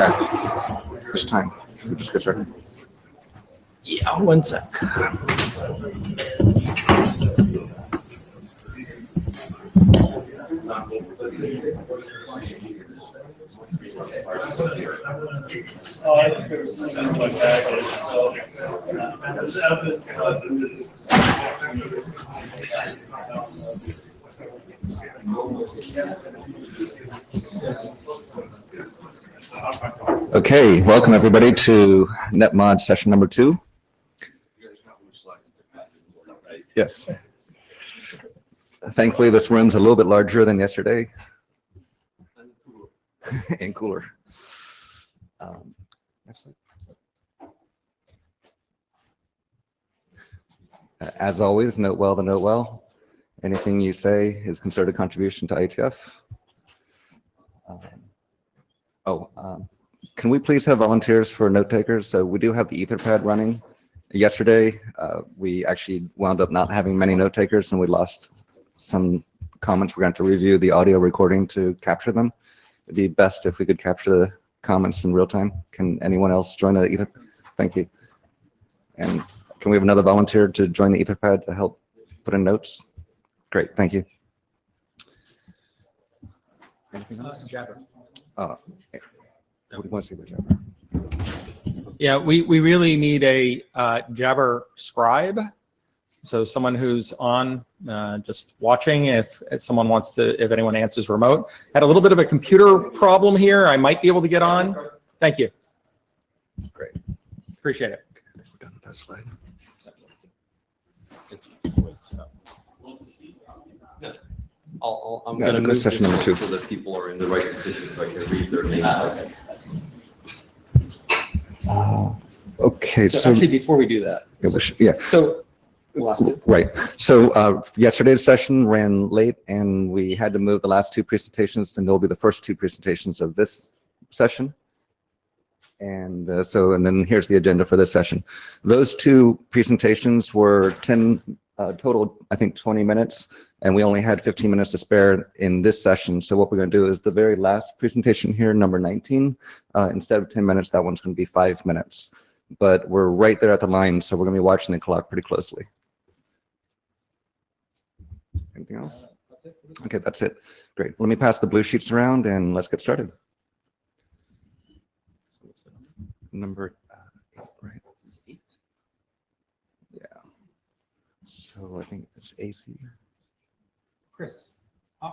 Okay. This time. Should we just get started? Yeah, one sec. Okay, welcome everybody to Netmod session number 2. Yes. Thankfully, this room's a little bit larger than yesterday. And cooler. As always, note well to note well. Anything you say is considered a contribution to IETF. Can we please have volunteers for note takers? So we do have the Etherpad running. Yesterday, we actually wound up not having many note takers and we lost some comments. We're going to review the audio recording to capture them. It'd be best if we could capture the comments in real time. Can anyone else join the Etherpad? Thank you. And can we have another volunteer to join the Etherpad to help put in notes? Great, thank you. Anything else? Jabber. What do you want to say about Jabber? Yeah, we really need a Jabber scribe. So someone who's on just watching, if someone wants to, if anyone answers remote. Had a little bit of a computer problem here. I might be able to get on. Thank you. Great. Appreciate it. Okay, we're done with that slide. I'm going to move session number 2 so that people are in the right position so I can read their names. Okay, So so actually, before we do that, yeah. so last two. Right. So yesterday's session ran late and we had to move the last 2 presentations, and they'll be the first 2 presentations of this session. And and then here's the agenda for this session. Those 2 presentations were total, I think 20 minutes, and we only had 15 minutes to spare in this session. So what we're going to do is the very last presentation here, number 19, instead of 10 minutes, that one's going to be 5 minutes. But we're right there at the line, so we're going to be watching the clock pretty closely. Anything else? Okay, that's it. Great. Let me pass the blue sheets around and let's get started. Number 8, right? Yeah. So I think it's AC. Chris. Yeah,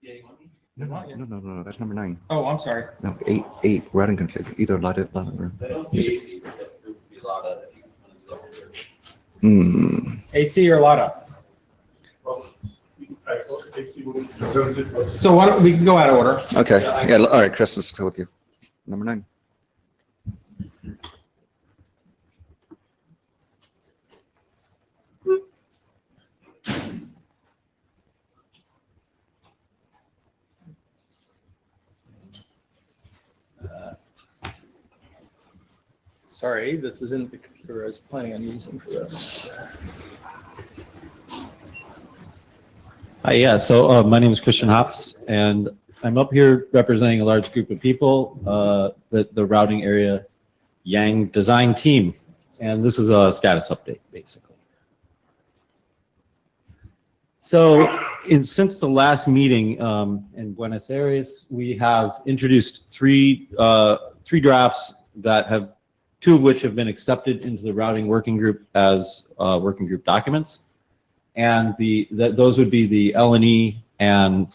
you want me? No. That's number 9. Oh, I'm sorry. No, 8. We're adding config. Either lighted or music. AC or Lada? So why don't we can go out of order? Okay. Yeah. All right, Chris, let's go with you. Number 9. Sorry, this isn't the computer I was planning on using for this. Hi, yeah, so my name is Christian Hops, and I'm up here representing a large group of people, the routing area Yang design team, and this is a status update, basically. So since the last meeting in Buenos Aires, we have introduced three drafts that have, 2 of which have been accepted into the routing working group as working group documents. And those would be the LNE and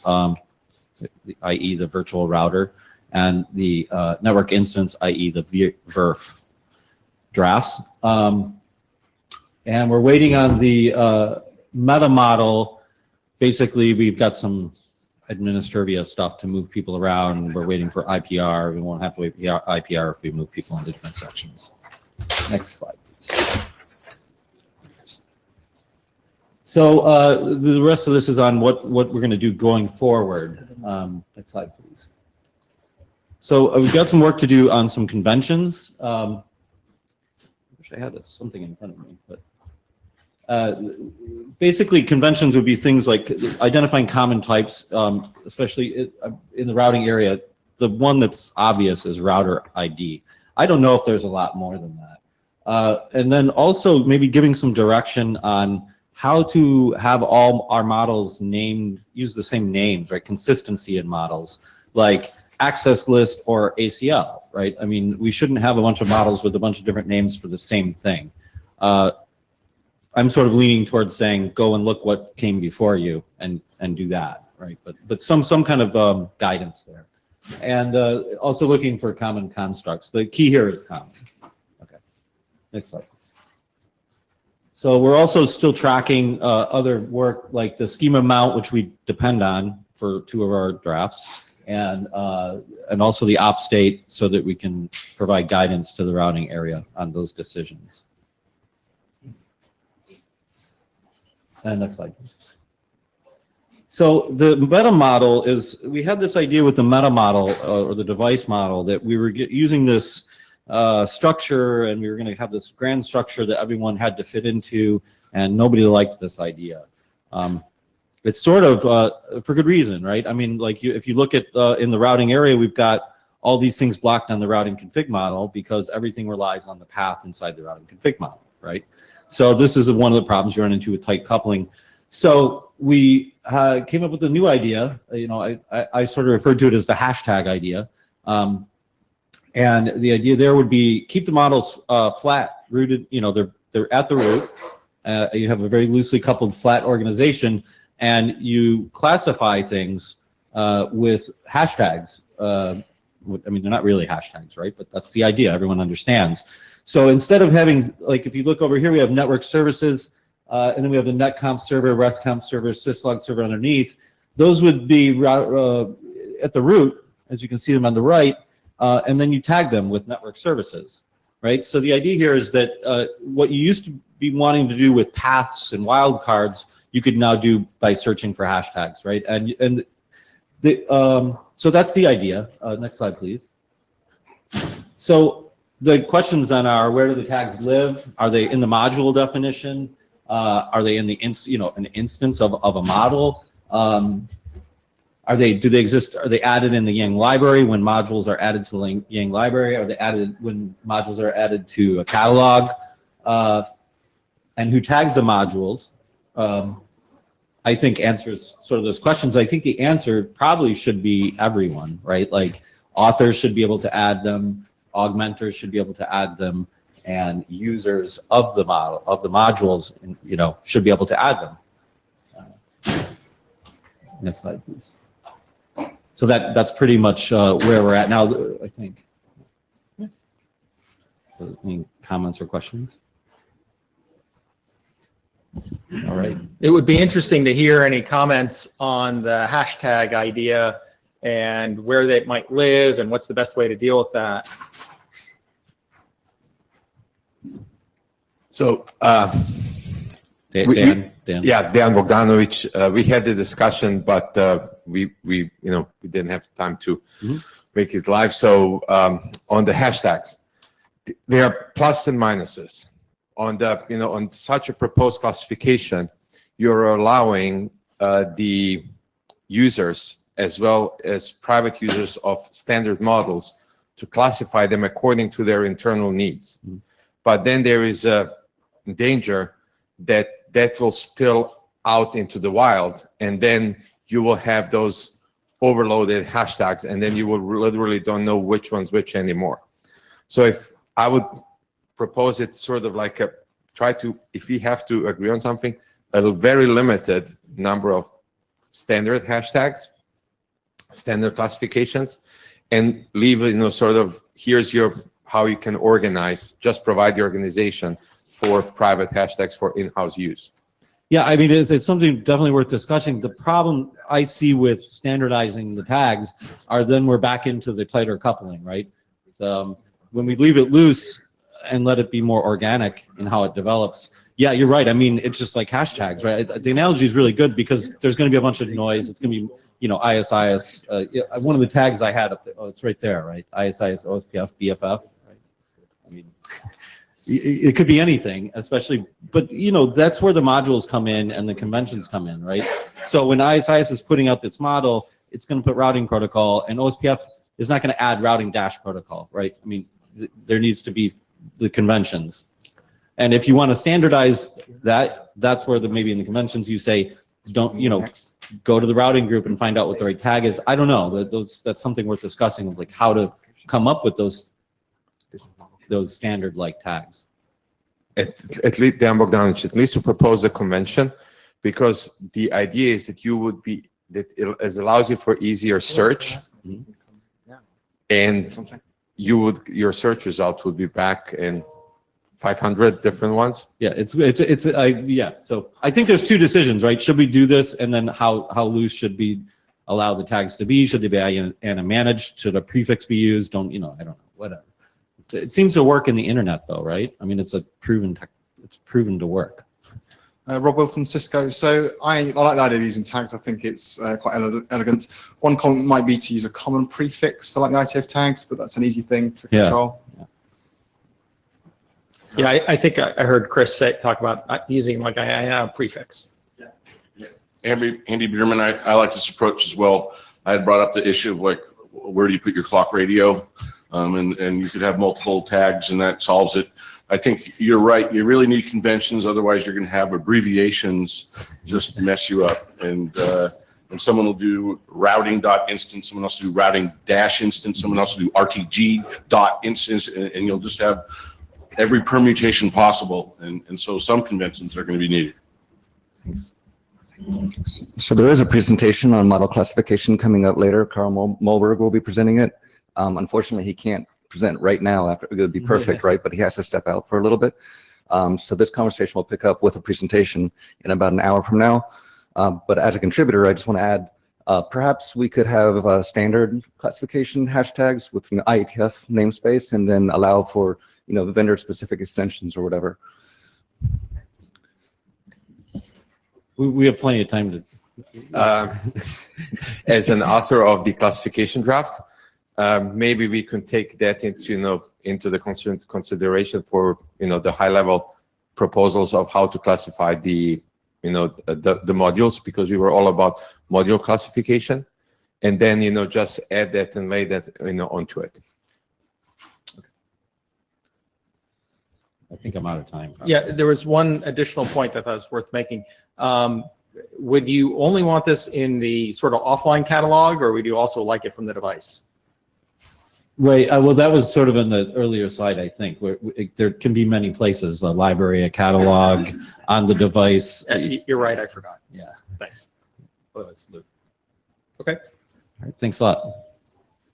i.e. the virtual router, and the network instance, i.e. the VRF drafts. And we're waiting on the meta model. Basically, we've got some administrative stuff to move people around. We're waiting for IPR. We won't have to wait for IPR if we move people into different sections. Next slide, please. So the rest of this is on what we're going to do going forward. Next slide, please. So we've got some work to do on some conventions. I wish I had something in front of me, but basically conventions would be things like identifying common types, especially in the routing area. the one that's obvious is router ID. I don't know if there's a lot more than that. And then also maybe giving some direction on how to have all our models named, use the same names, right? Consistency in models, like access list or ACL, right? I mean, we shouldn't have a bunch of models with a bunch of different names for the same thing. I'm sort of leaning towards saying, go and look what came before you and do that, right? But some kind of guidance there. And also looking for common constructs. The key here is common. Okay, next slide. So we're also still tracking other work like the schema mount, which we depend on for 2 of our drafts, and also the op state so that we can provide guidance to the routing area on those decisions. And next slide, please. So the meta model is, we had this idea with the meta model or the device model that we were using this structure, and we were going to have this grand structure that everyone had to fit into, and nobody liked this idea. It's sort of for good reason, right? I mean, like if you look at in the routing area, we've got all these things blocked on the routing config model because everything relies on the path inside the routing config model, right? So this is one of the problems you run into with tight coupling. So we came up with a new idea. You know, I sort of referred to it as the hashtag idea. And the idea there would be keep the models flat, rooted. You know, they're at the root. You have a very loosely coupled flat organization, and you classify things with hashtags. I mean, they're not really hashtags, right? But that's the idea. Everyone understands. So instead of having, like, if you look over here, we have network services, and then we have the netconf server, restconf server, syslog server underneath. Those would be at the root, as you can see them on the right, and then you tag them with network services, right? So the idea here is that what you used to be wanting to do with paths and wildcards, you could now do by searching for hashtags, right? And so that's the idea. Next slide, please. So the questions then are, where do the tags live? Are they in the module definition? Are they in the an instance of a model? Do they exist? Are they added in the Yang library when modules are added to the Yang library? Are they added when modules are added to a catalog? And who tags the modules? I think answers sort of those questions. I think the answer probably should be everyone, right? Like authors should be able to add them, augmenters should be able to add them, and users of the model of the modules, you know, should be able to add them. Next slide, please. So that's pretty much where we're at now, I think. Any comments or questions? All right. It would be interesting to hear any comments on the hashtag idea and where they might live and what's the best way to deal with that. So, Dan. yeah, Dan Bogdanovic, we had the discussion, but we didn't have time to make it live. So on the hashtags, there are plus and minuses. On the, on such a proposed classification, you're allowing the users as well as private users of standard models to classify them according to their internal needs. But then there is a danger that will spill out into the wild, and then you will have those overloaded hashtags, and then you will literally don't know which one's which anymore. So if I would propose it sort of like if we have to agree on something, a very limited number of standard hashtags, standard classifications, and leave, sort of, here's how you can organize, just provide the organization for private hashtags for in-house use. Yeah, I mean, it's something definitely worth discussing. The problem I see with standardizing the tags are then we're back into the tighter coupling, right? When we leave it loose and let it be more organic in how it develops, yeah, you're right. I mean, it's just like hashtags, right? The analogy is really good because there's going to be a bunch of noise. It's going to be, ISIS. One of the tags I had up there, it's right there, right? ISIS, OSPF, BFF, right? I mean, it could be anything, especially, but that's where the modules come in and the conventions come in, right? So when ISIS is putting out its model, it's going to put routing protocol, and OSPF is not going to add routing dash protocol, right? I mean, there needs to be the conventions. And if you want to standardize that, that's where maybe in the conventions you say, don't, go to the routing group and find out what the right tag is. I don't know. That's something worth discussing, of like how to come up with those standard like tags. At least, Dan Bogdanovich, at least to propose a convention, because the idea is that it allows you for easier search, and your search results would be back in 500 different ones. Yeah, yeah. So I think there's two decisions, right? Should we do this, and then how loose should we allow the tags to be? Should they be ANA managed? Should a prefix be used? I don't know. Whatever. It seems to work in the internet, though, right? I mean, it's proven to work. Rob Wilson, Cisco. So I like the idea of using tags. I think it's quite elegant. One comment might be to use a common prefix for like the IETF tags, but that's an easy thing to control. Yeah, I think I heard Chris talk about using like a prefix. Andy Bierman, I like this approach as well. I had brought up the issue of like, where do you put your clock radio? And you could have multiple tags and that solves it. I think you're right. You really need conventions. Otherwise, you're going to have abbreviations just mess you up. And someone will do routing.instance, someone else will do routing-instance, someone else will do RTG.instance, and you'll just have every permutation possible. And so some conventions are going to be needed. Thanks. So there is a presentation on model classification coming up later. Carl Molberg will be presenting it. Unfortunately, he can't present right now. It would be perfect, right? But he has to step out for a little bit. So this conversation will pick up with a presentation in about an hour from now. But as a contributor, I just want to add, perhaps we could have standard classification hashtags with IETF namespace, and then allow for the vendor-specific extensions or whatever. We have plenty of time to. As an author of the classification draft, maybe we can take that into the consideration for the high-level proposals of how to classify the modules, because we were all about module classification, and then just add that and lay that onto it. I think I'm out of time. Yeah, there was one additional point that I thought was worth making. Would you only want this in the sort of offline catalog, or would you also like it from the device? Right. Well, that was sort of in the earlier slide, I think, where there can be many places, a library, a catalog, on the device. You're right, I forgot. Yeah. Thanks. Well, that's Luke. Okay. All right, thanks a lot.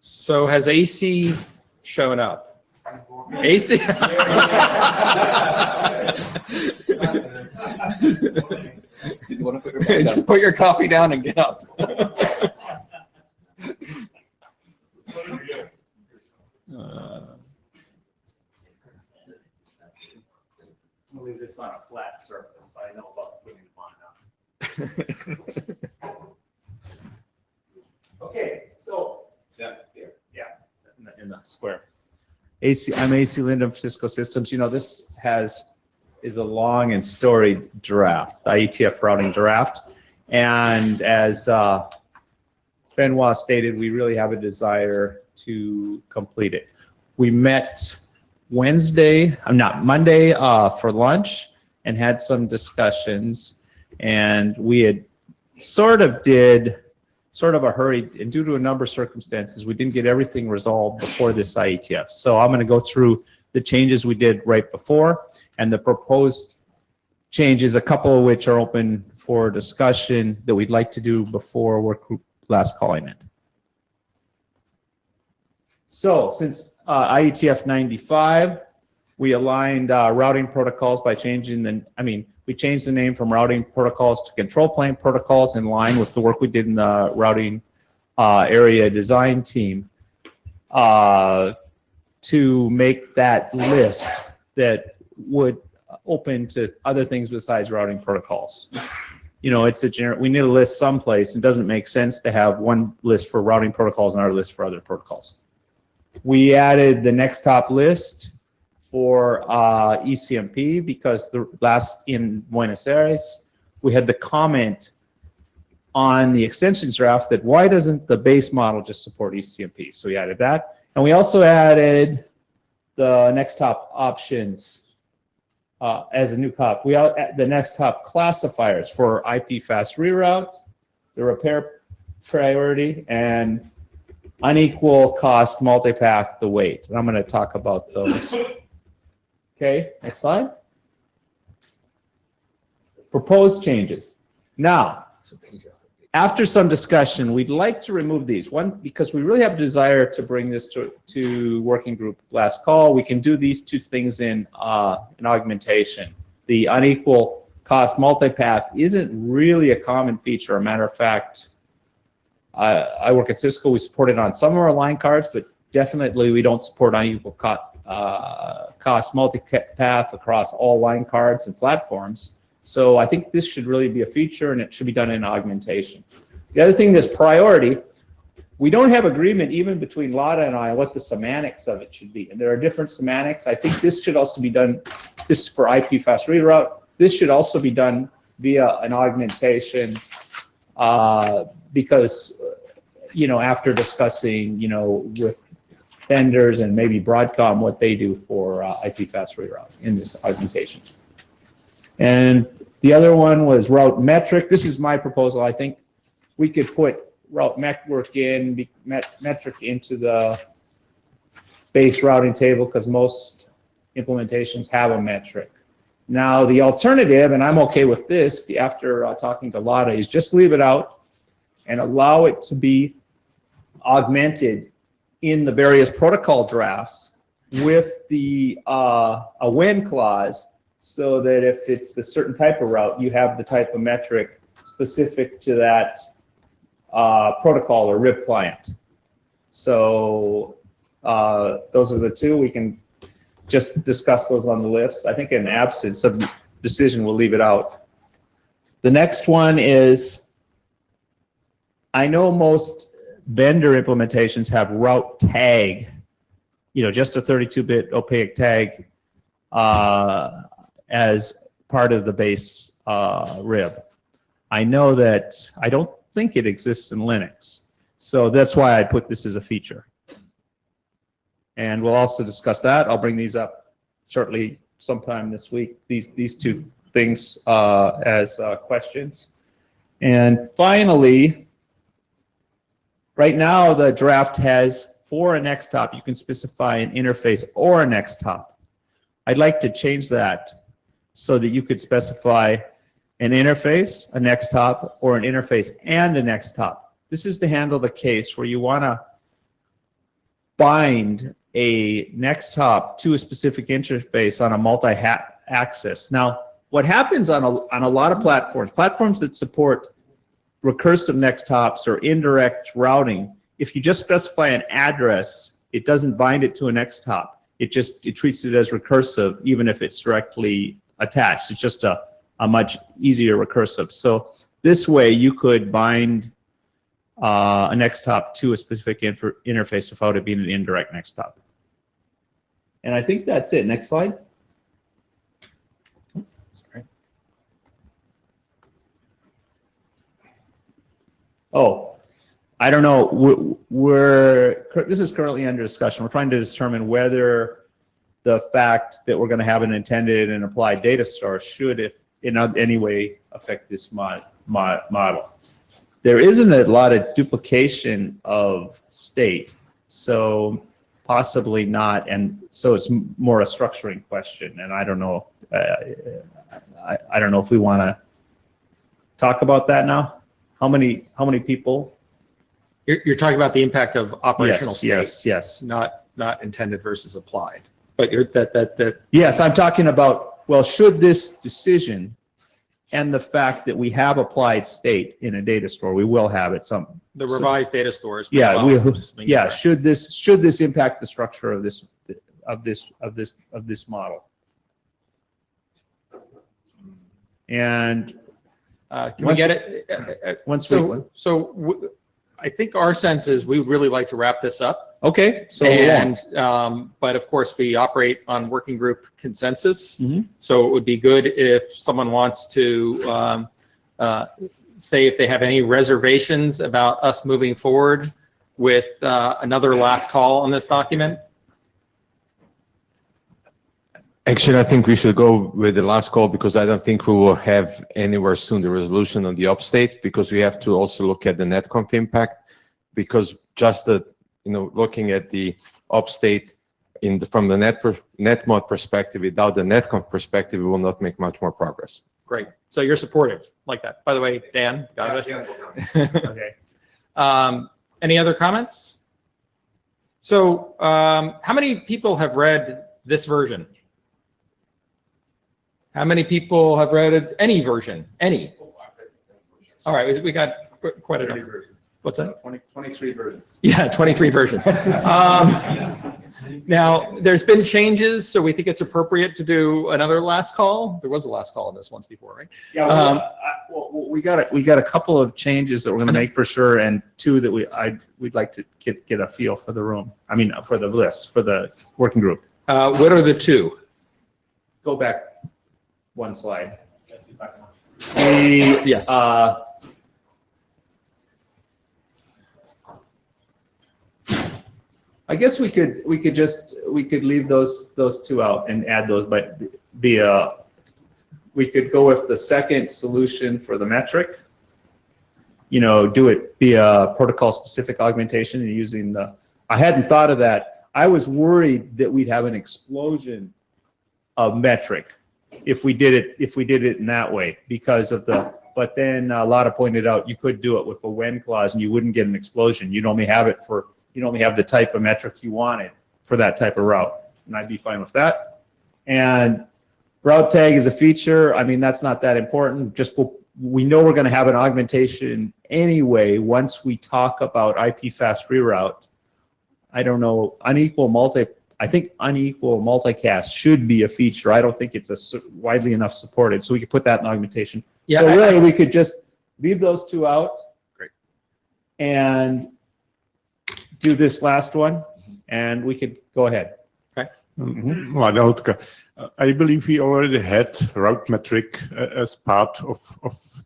So has AC shown up? AC? Put your coffee down and get up. I'll leave this on a flat surface. I know about putting them on now. Okay, so in the square. I'm AC Linden of Cisco Systems. This is a long and storied draft, the IETF routing draft, and as Benoit stated, we really have a desire to complete it. We met Monday for lunch and had some discussions, and we had sort of a hurry, and due to a number of circumstances, we didn't get everything resolved before this IETF. So I'm going to go through the changes we did right before and the proposed changes, a couple of which are open for discussion that we'd like to do before we're last calling it. So since IETF 95, we aligned routing protocols by changing we changed the name from routing protocols to control plane protocols in line with the work we did in the routing area design team to make that list that would open to other things besides routing protocols. It's a generic, we need a list someplace. It doesn't make sense to have one list for routing protocols and our list for other protocols. We added the next top list for ECMP because in Buenos Aires, we had the comment on the extensions draft that why doesn't the base model just support ECMP? So we added that. And we also added the next top options as a new cop. We add the next top classifiers for IP fast reroute, the repair priority, and unequal cost multipath the weight. And I'm going to talk about those. Okay, next slide. Proposed changes. Now, after some discussion, we'd like to remove these. One, because we really have a desire to bring this to working group last call. We can do these two things in augmentation. The unequal cost multipath isn't really a common feature. A matter of fact, I work at Cisco. We support it on some of our line cards, but definitely we don't support unequal cost multipath across all line cards and platforms. So I think this should really be a feature, and it should be done in augmentation. The other thing that's priority, we don't have agreement even between Lada and I on what the semantics of it should be. And there are different semantics. I think this should also be done, this is for IP fast reroute. This should also be done via an augmentation because, you know, after discussing, you know, with vendors and maybe Broadcom what they do for IP fast reroute in this augmentation. And the other one was route metric. This is my proposal. I think we could put route metric into the base routing table because most implementations have a metric. Now the alternative, and I'm okay with this after talking to Lada, is just leave it out and allow it to be augmented in the various protocol drafts with the a when clause, so that if it's a certain type of route, you have the type of metric specific to that protocol or RIB client. So those are the two. We can just discuss those on the list. I think in absence of decision, we'll leave it out. The next one is, I know most vendor implementations have route tag, you know, just a 32-bit opaque tag as part of the base RIB. I know that I don't think it exists in Linux, so that's why I put this as a feature. And we'll also discuss that. I'll bring these up shortly sometime this week, these two things as questions. And finally, right now the draft has for a next top, you can specify an interface or a next top. I'd like to change that so that you could specify an interface, a next top, or an interface and a next top. This is to handle the case where you want to bind a next top to a specific interface on a multi-axis. Now, what happens on a lot of platforms that support recursive next tops or indirect routing, if you just specify an address, it doesn't bind it to a next top. It treats it as recursive, even if it's directly attached. It's just a much easier recursive. So this way you could bind a next top to a specific interface without it being an indirect next top. And I think that's it. Next slide. Sorry. Oh, I don't know. This is currently under discussion. We're trying to determine whether the fact that we're going to have an intended and applied data store should, if in any way, affect this model. There isn't a lot of duplication of state, so possibly not, and so it's more a structuring question. And I don't know. I don't know if we want to talk about that now. How many people? You're talking about the impact of operational Yes, state. yes. Not intended versus applied. But you're that. Yes, I'm talking about, well, should this decision and the fact that we have applied state in a data store, we will have it The revised data stores. Yeah, should this impact the structure of this model? And can we get it? I think our sense is we would really like to wrap this up. Okay, so but of course we operate on working group consensus. Mhm. So it would be good if someone wants to say if they have any reservations about us moving forward with another last call on this document? Actually, I think we should go with the last call because I don't think we will have anywhere soon the resolution on the upstate, because we have to also look at the Netconf impact, because just the, looking at the upstate from the Netmod perspective, without the Netconf perspective, we will not make much more progress. Great. So you're supportive like that. By the way, Dan, got it? Okay. Any other comments? So how many people have read this version? How many people have read any version? Any? All right, we got quite a number. What's that? 23 versions. Yeah, 23 versions. Now, there's been changes, so we think it's appropriate to do another last call. There was a last call on this once before, right? Yeah, we got a couple of changes that we're going to make for sure, and two that we'd like to get a feel for the room. I mean, for the list, for the working group. What are the two? Go back one slide. Yes. I guess we could leave those two out and add those, but we could go with the second solution for the metric. Do it via protocol specific augmentation and using I hadn't thought of that. I was worried that we'd have an explosion of metric if we did it in that way because of but then a lot of pointed out you could do it with a when clause and you wouldn't get an explosion. You'd only have the type of metric you wanted for that type of route. And I'd be fine with that. And route tag is a feature. I mean, that's not that important. We know we're going to have an augmentation anyway once we talk about IP fast reroute. I don't know, I think unequal multicast should be a feature. I don't think it's widely enough supported. So we could put that in augmentation. Yeah, so really we could just leave those two out. Great. And do this last one, and we could go ahead. Okay. I believe we already had route metric as part of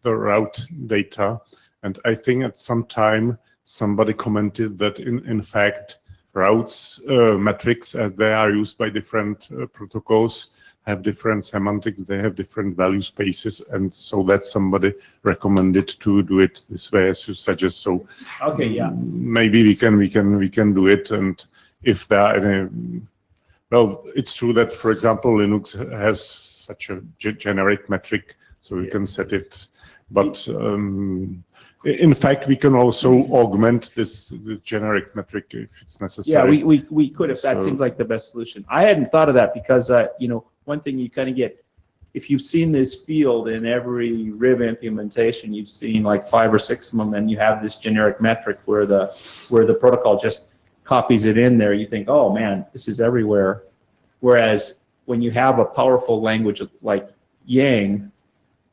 the route data, and I think at some time somebody commented that in fact routes metrics, as they are used by different protocols, have different semantics, they have different value spaces, and so that somebody recommended to do it this way as you suggest. So okay, yeah, maybe we can do it. And if there are any, well, it's true that, for example, Linux has such a generic metric, so we can set it. But in fact, we can also augment this generic metric if it's necessary. Yeah, we could if that seems like the best solution. I hadn't thought of that because one thing you kind of get, if you've seen this field in every RIB implementation, you've seen like 5 or 6 of them, and you have this generic metric where the protocol just copies it in there. You think, oh man, this is everywhere. Whereas when you have a powerful language like Yang,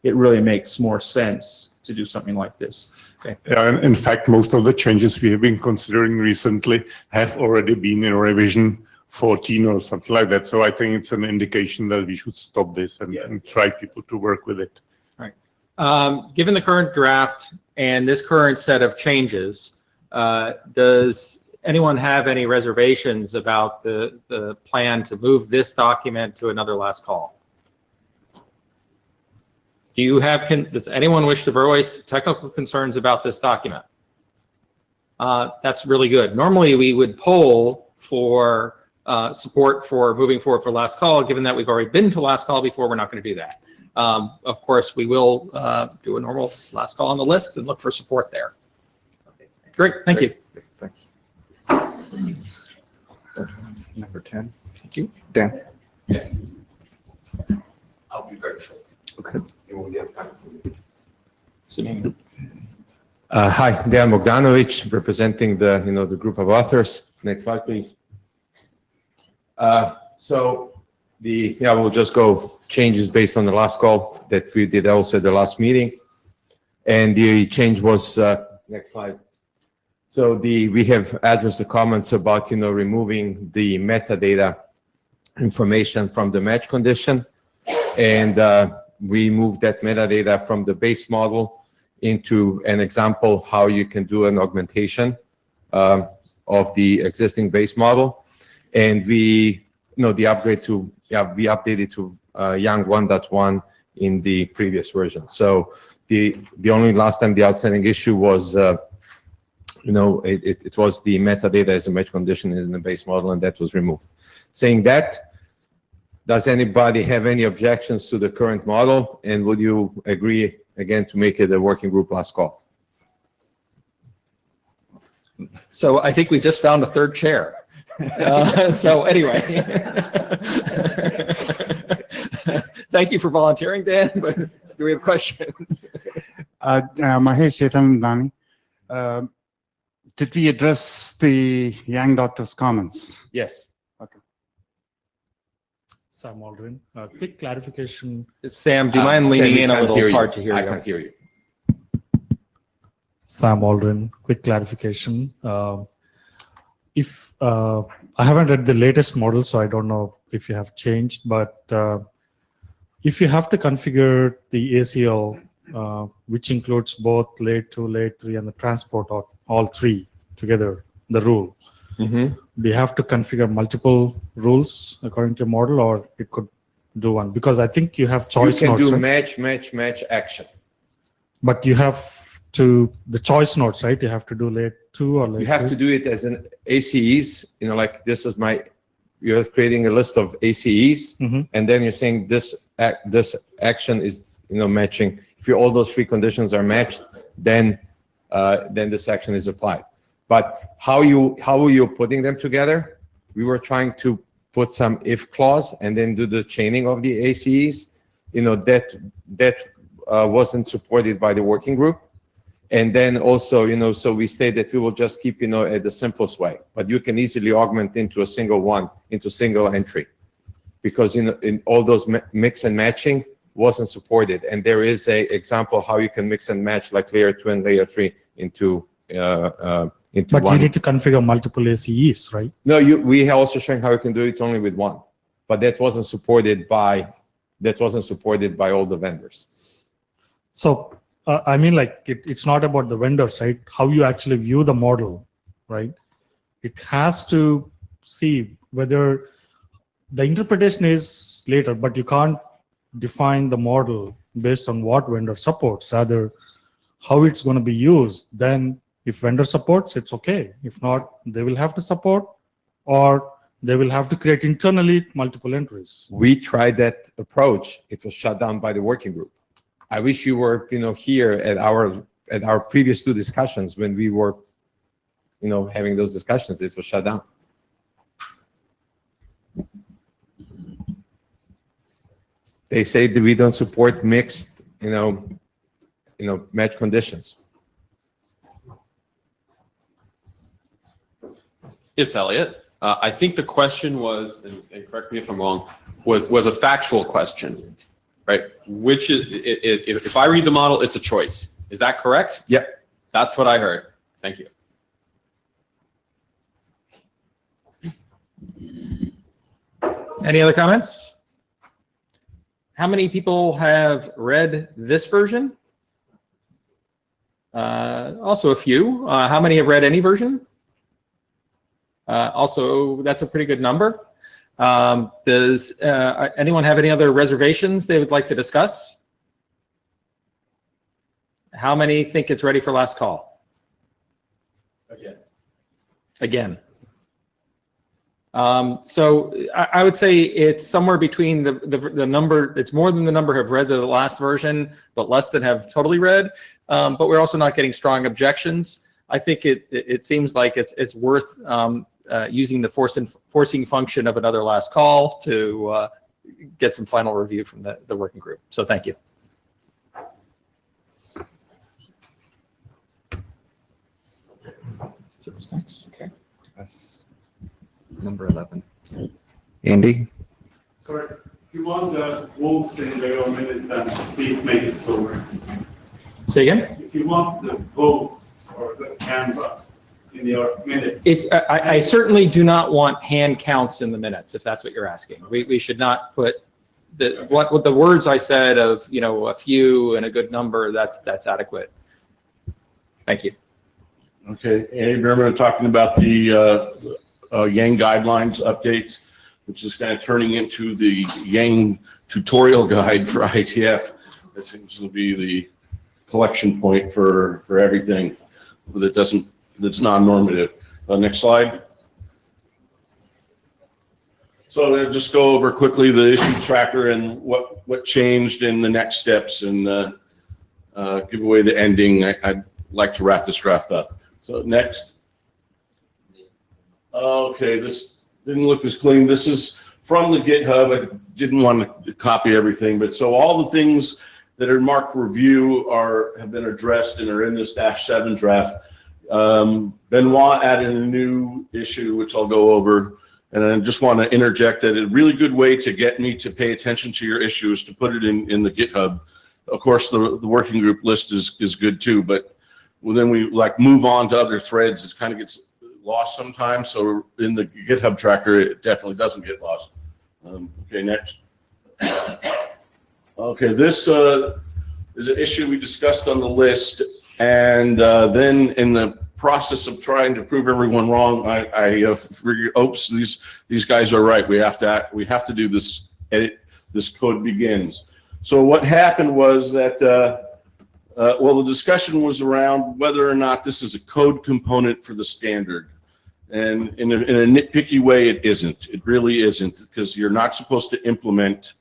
it really makes more sense to do something like this. Okay. Yeah, and in fact, most of the changes we have been considering recently have already been in revision 14 or something like that. So I think it's an indication that we should stop this and try people to work with it. All right. Given the current draft and this current set of changes, does anyone have any reservations about the plan to move this document to another last call? Does anyone wish to voice technical concerns about this document? That's really good. Normally we would poll for support for moving forward for last call. Given that we've already been to last call before, we're not going to do that. Of course, we will do a normal last call on the list and look for support there. Great, thank you. Thanks. Number 10. Thank you. Dan. I'll be very short. Okay. Hi, Dan Bogdanovic, representing the group of authors. Next slide, please. We'll just go changes based on the last call that we did also at the last meeting. And the change was, next slide. So we have addressed the comments about, removing the metadata information from the match condition. And we moved that metadata from the base model into an example how you can do an augmentation of the existing base model. And we, the upgrade to, we updated to Yang 1.1 in the previous version. So the only last time the outstanding issue was, it was the metadata as a match condition in the base model, and that was removed. Saying that, does anybody have any objections to the current model? And would you agree again to make it a working group last call? So I think we just found a third chair. So anyway, thank you for volunteering, Dan, but do we have questions? Mahesh Chetamdani. Did we address the Yang doctor's comments? Yes. Okay. Sam Aldrin, quick clarification. Sam, do you mind leaning in a little? It's hard to hear I you. can't hear you. Sam Aldrin, quick clarification. If I haven't read the latest model, so I don't know if you have changed, but if you have to configure the ACL, which includes both layer 2, layer 3, and the transport, or all three together, the rule, do you have to configure multiple rules according to your model, or it could do one? Because I think you have choice You can nodes, do right? match action. But you have to, the choice nodes, right? You have to do layer 2 or layer You have 3? to do it as an ACEs, like this is you're creating a list of ACEs, and then you're saying this action is, matching. If all those three conditions are matched, then this action is applied. But how are you putting them together? We were trying to put some if clause and then do the chaining of the ACEs. That wasn't supported by the working group. And then also, so we say that we will just keep, at the simplest way, but you can easily augment into a single entry, because in all those mix and matching wasn't supported. And there is a example how you can mix and match like layer 2 and layer 3 into But one. you need to configure multiple ACEs, right? No, we are also showing how you can do it only with one, but that wasn't supported by all the vendors. So, I mean, like, it's not about the vendors, right? How you actually view the model, right? It has to see whether the interpretation is later, but you can't define the model based on what vendor supports, rather how it's going to be used. Then if vendor supports, it's okay. If not, they will have to support, or they will have to create internally multiple entries. We tried that approach. It was shut down by the working group. I wish you were, here at our previous two discussions when we were, having those discussions. It was shut down. They say that we don't support mixed, match conditions. It's Elliot. I think the question was, and correct me if I'm wrong, was a factual question, right? Which is, if I read the model, it's a choice. Is that correct? Yep. That's what I heard. Thank you. Any other comments? How many people have read this version? Also a few. How many have read any version? Also, that's a pretty good number. Does anyone have any other reservations they would like to discuss? How many think it's ready for last call? Again. So I would say it's somewhere between the number, it's more than the number have read the last version, but less than have totally read. But we're also not getting strong objections. I think it seems like it's worth using the forcing function of another last call to get some final review from the working group. So thank you. Okay. That's number 11. Andy? Correct. If you want the votes in your minutes, then please make it slower. Say again? If you want the votes or the hands up in your minutes. I certainly do not want hand counts in the minutes, if that's what you're asking. We should not put what the words I said of, a few and a good number, that's adequate. Thank you. Okay, Andy Berman talking about the Yang guidelines updates, which is kind of turning into the Yang tutorial guide for IETF. That seems to be the collection point for everything that's non-normative. Next slide. So I'll just go over quickly the issue tracker and what changed in the next steps, and give away the ending. I'd like to wrap this draft up. So next. Okay, this didn't look as clean. This is from the GitHub. I didn't want to copy everything, but so all the things that are marked review have been addressed and are in this -7 draft. Benoit added a new issue, which I'll go over. And I just want to interject that a really good way to get me to pay attention to your issue is to put it in the GitHub. Of course, the working group list is good too, but then we like move on to other threads. It kind of gets lost sometimes. So in the GitHub tracker, it definitely doesn't get lost. Okay, next. Okay, this is an issue we discussed on the list, and then in the process of trying to prove everyone wrong, I figured, oops, these guys are right. We have to do this edit. This code begins. So what happened was that well, the discussion was around whether or not this is a code component for the standard, and in a nitpicky way, it isn't. It really isn't, because you're not supposed to implement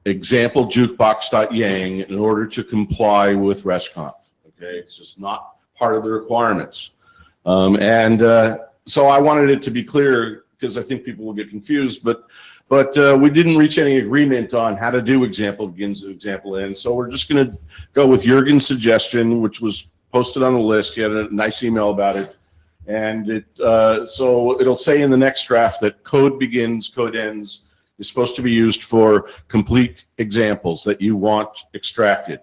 example jukebox.yang in order to comply with RESTconf. Okay, it's just not part of the requirements. So I wanted it to be clear, because I think people will get confused, but we didn't reach any agreement on how to do example begins and example ends. So we're just going to go with Jürgen's suggestion, which was posted on the list. He had a nice email about it. And so it'll say in the next draft that code begins, code ends is supposed to be used for complete examples that you want extracted.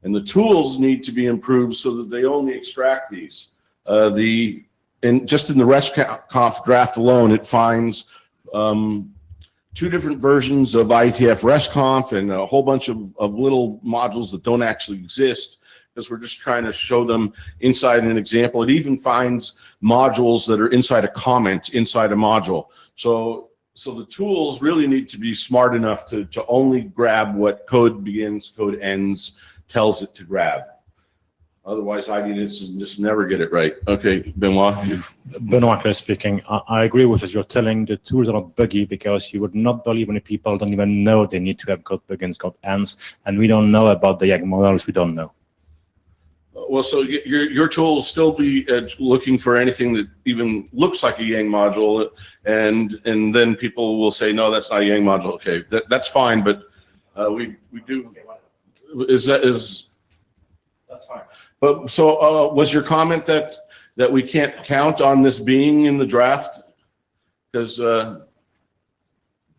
And the tools need to be improved so that they only extract these. Just in the RESTconf draft alone, it finds 2 different versions of IETF RESTconf and a whole bunch of little modules that don't actually exist, because we're just trying to show them inside an example. It even finds modules that are inside a comment inside a module. So the tools really need to be smart enough to only grab what code begins, code ends tells it to grab. Otherwise, IDs just never get it right. Okay, Benoit. Benoit speaking. I agree with what you're telling. The tools are not buggy, because you would not believe when people don't even know they need to have code begins, code ends, and we don't know about the Yang models. We don't know. Well, so your tool will still be looking for anything that even looks like a Yang module, and then people will say, no, that's not a Yang module. Okay, that's fine, but we do. Is that's fine. But so was your comment that we can't count on this being in the draft? Because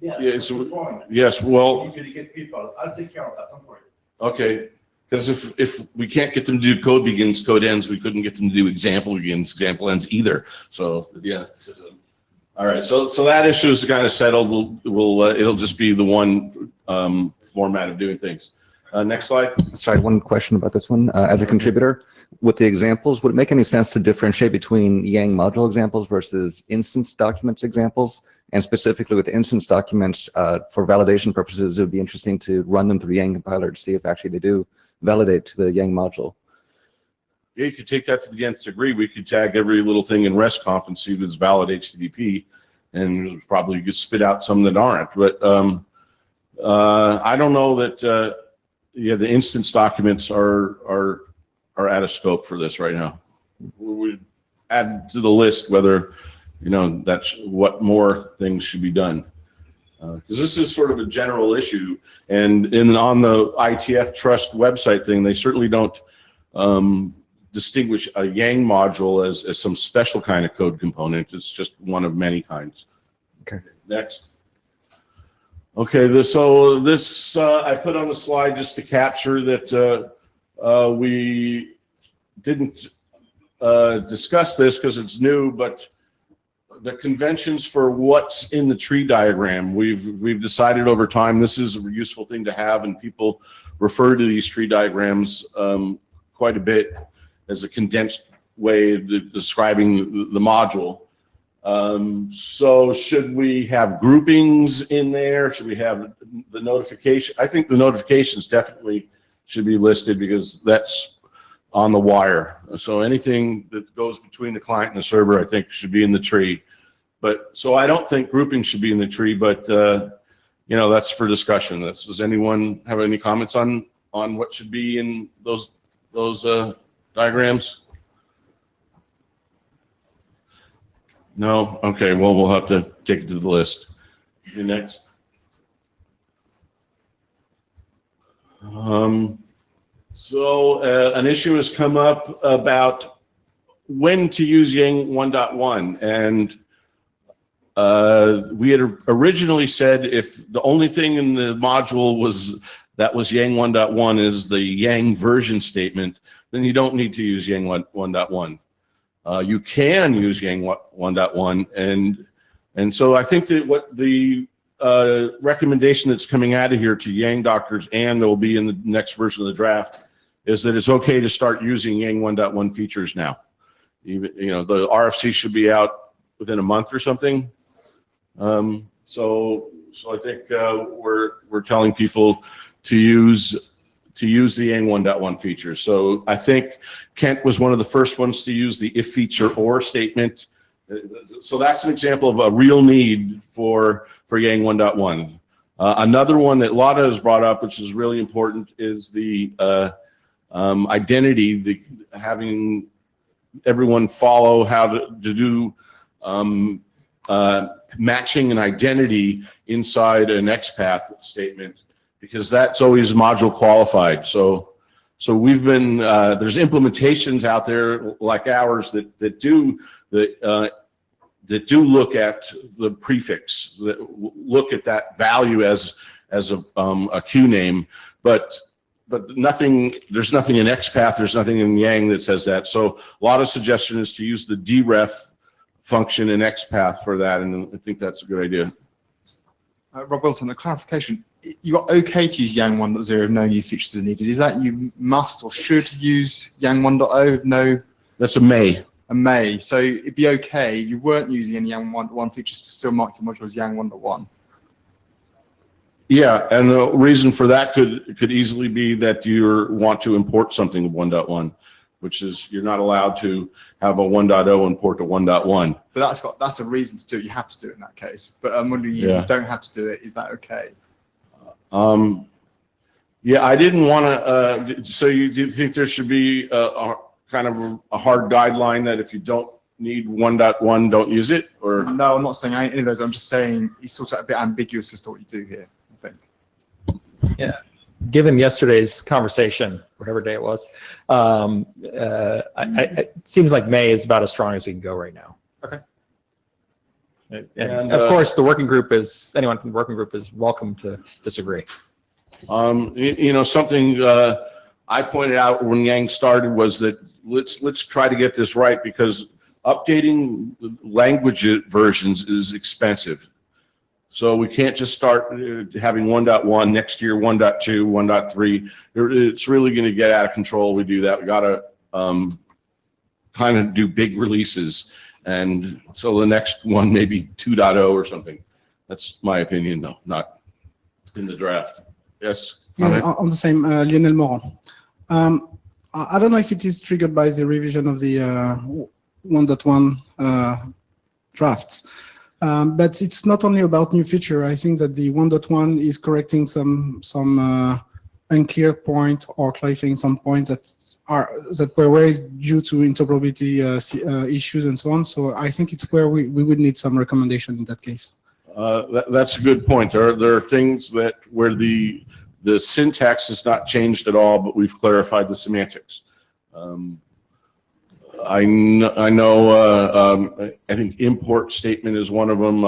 yes, well, I'll take care of that. Don't worry. okay. Because if we can't get them to do code begins, code ends, we couldn't get them to do example begins, example ends either. So yeah. All right. So that issue is kind of settled. It'll just be the one format of doing things. Next slide. Sorry, one question about this one. As a contributor, with the examples, would it make any sense to differentiate between Yang module examples versus instance documents examples? And specifically with instance documents, for validation purposes, it would be interesting to run them through Yang compiler to see if actually they do validate to the Yang module. Yeah, you could take that to the nth degree. We could tag every little thing in RESTconf and see if it's valid HTTP, and probably you could spit out some that aren't. But I don't know that. Yeah, the instance documents are out of scope for this right now. We add to the list whether, that's what more things should be done. Because this is sort of a general issue, and on the IETF Trust website thing, they certainly don't distinguish a Yang module as some special kind of code component. It's just one of many kinds. Okay. Next. Okay, so this I put on the slide just to capture that we didn't discuss this because it's new, but the conventions for what's in the tree diagram, we've decided over time this is a useful thing to have, and people refer to these tree diagrams quite a bit. as a condensed way of describing the module. So should we have groupings in there? Should we have the notification? I think the notifications definitely should be listed because that's on the wire. So anything that goes between the client and the server, I think should be in the tree. But so I don't think grouping should be in the tree, but you know, that's for discussion. Does anyone have any comments on what should be in those diagrams? No? Okay, well, we'll have to take it to the list. You next. So an issue has come up about when to use Yang 1.1, and we had originally said if the only thing in the module was Yang 1.1 is the Yang version statement, then you don't need to use Yang 1.1. You can use Yang 1.1, and so I think that what the recommendation that's coming out of here to Yang doctors, and that will be in the next version of the draft, is that it's okay to start using Yang 1.1 features now. Even, you know, the RFC should be out within a month or something. So I think we're telling people to use the Yang 1.1 features. So I think Kent was one of the first ones to use the if feature or statement. So that's an example of a real need for Yang 1.1. Another one that Lada has brought up, which is really important, is the identity, having everyone follow how to do matching an identity inside an XPath statement, because that's always module qualified. So we've been there's implementations out there like ours that do look at the prefix, that look at that value as a Q name, but nothing. There's nothing in XPath. There's nothing in Yang that says that. So a lot of suggestion is to use the deref function in XPath for that, and I think that's a good idea. Rob Wilton, a clarification. You're okay to use Yang 1.0 if no new features are needed. Is that you must or should use Yang 1.0 if no? That's a may. A may. So it'd be okay if you weren't using any Yang 1.1 features to still mark your module as Yang 1.1. Yeah, and the reason for that could easily be that you want to import something of 1.1, which is you're not allowed to have a 1.0 import to 1.1. But that's a reason to do it. You have to do it in that case. But I'm wondering if you don't have to do it, is that okay? Yeah, I didn't want to. So do you think there should be a kind of a hard guideline that if you don't need 1.1, don't use it? Or no, I'm not saying any of those. I'm just saying it's sort of a bit ambiguous as to what you do here, I think. Yeah. Given yesterday's conversation, whatever day it was, it seems like May is about as strong as we can go right now. Okay. And of course, the working group anyone from the working group is welcome to disagree. You know, something I pointed out when Yang started was that let's try to get this right, because updating language versions is expensive. So we can't just start having 1.1 next year, 1.2, 1.3. It's really going to get out of control. We do that. We got to kind of do big releases, and so the next one maybe 2.0 or something. That's my opinion, though, not in the draft. Yes. Yeah, on the same, Lionel Moran. I don't know if it is triggered by the revision of the 1.1 drafts. But it's not only about new feature. I think that the 1.1 is correcting some unclear point or clarifying some points that were raised due to interoperability issues and so on. So I think it's where we would need some recommendation in that case. That's a good point. There are things where the syntax is not changed at all, but we've clarified the semantics. I know. I think import statement is one of them.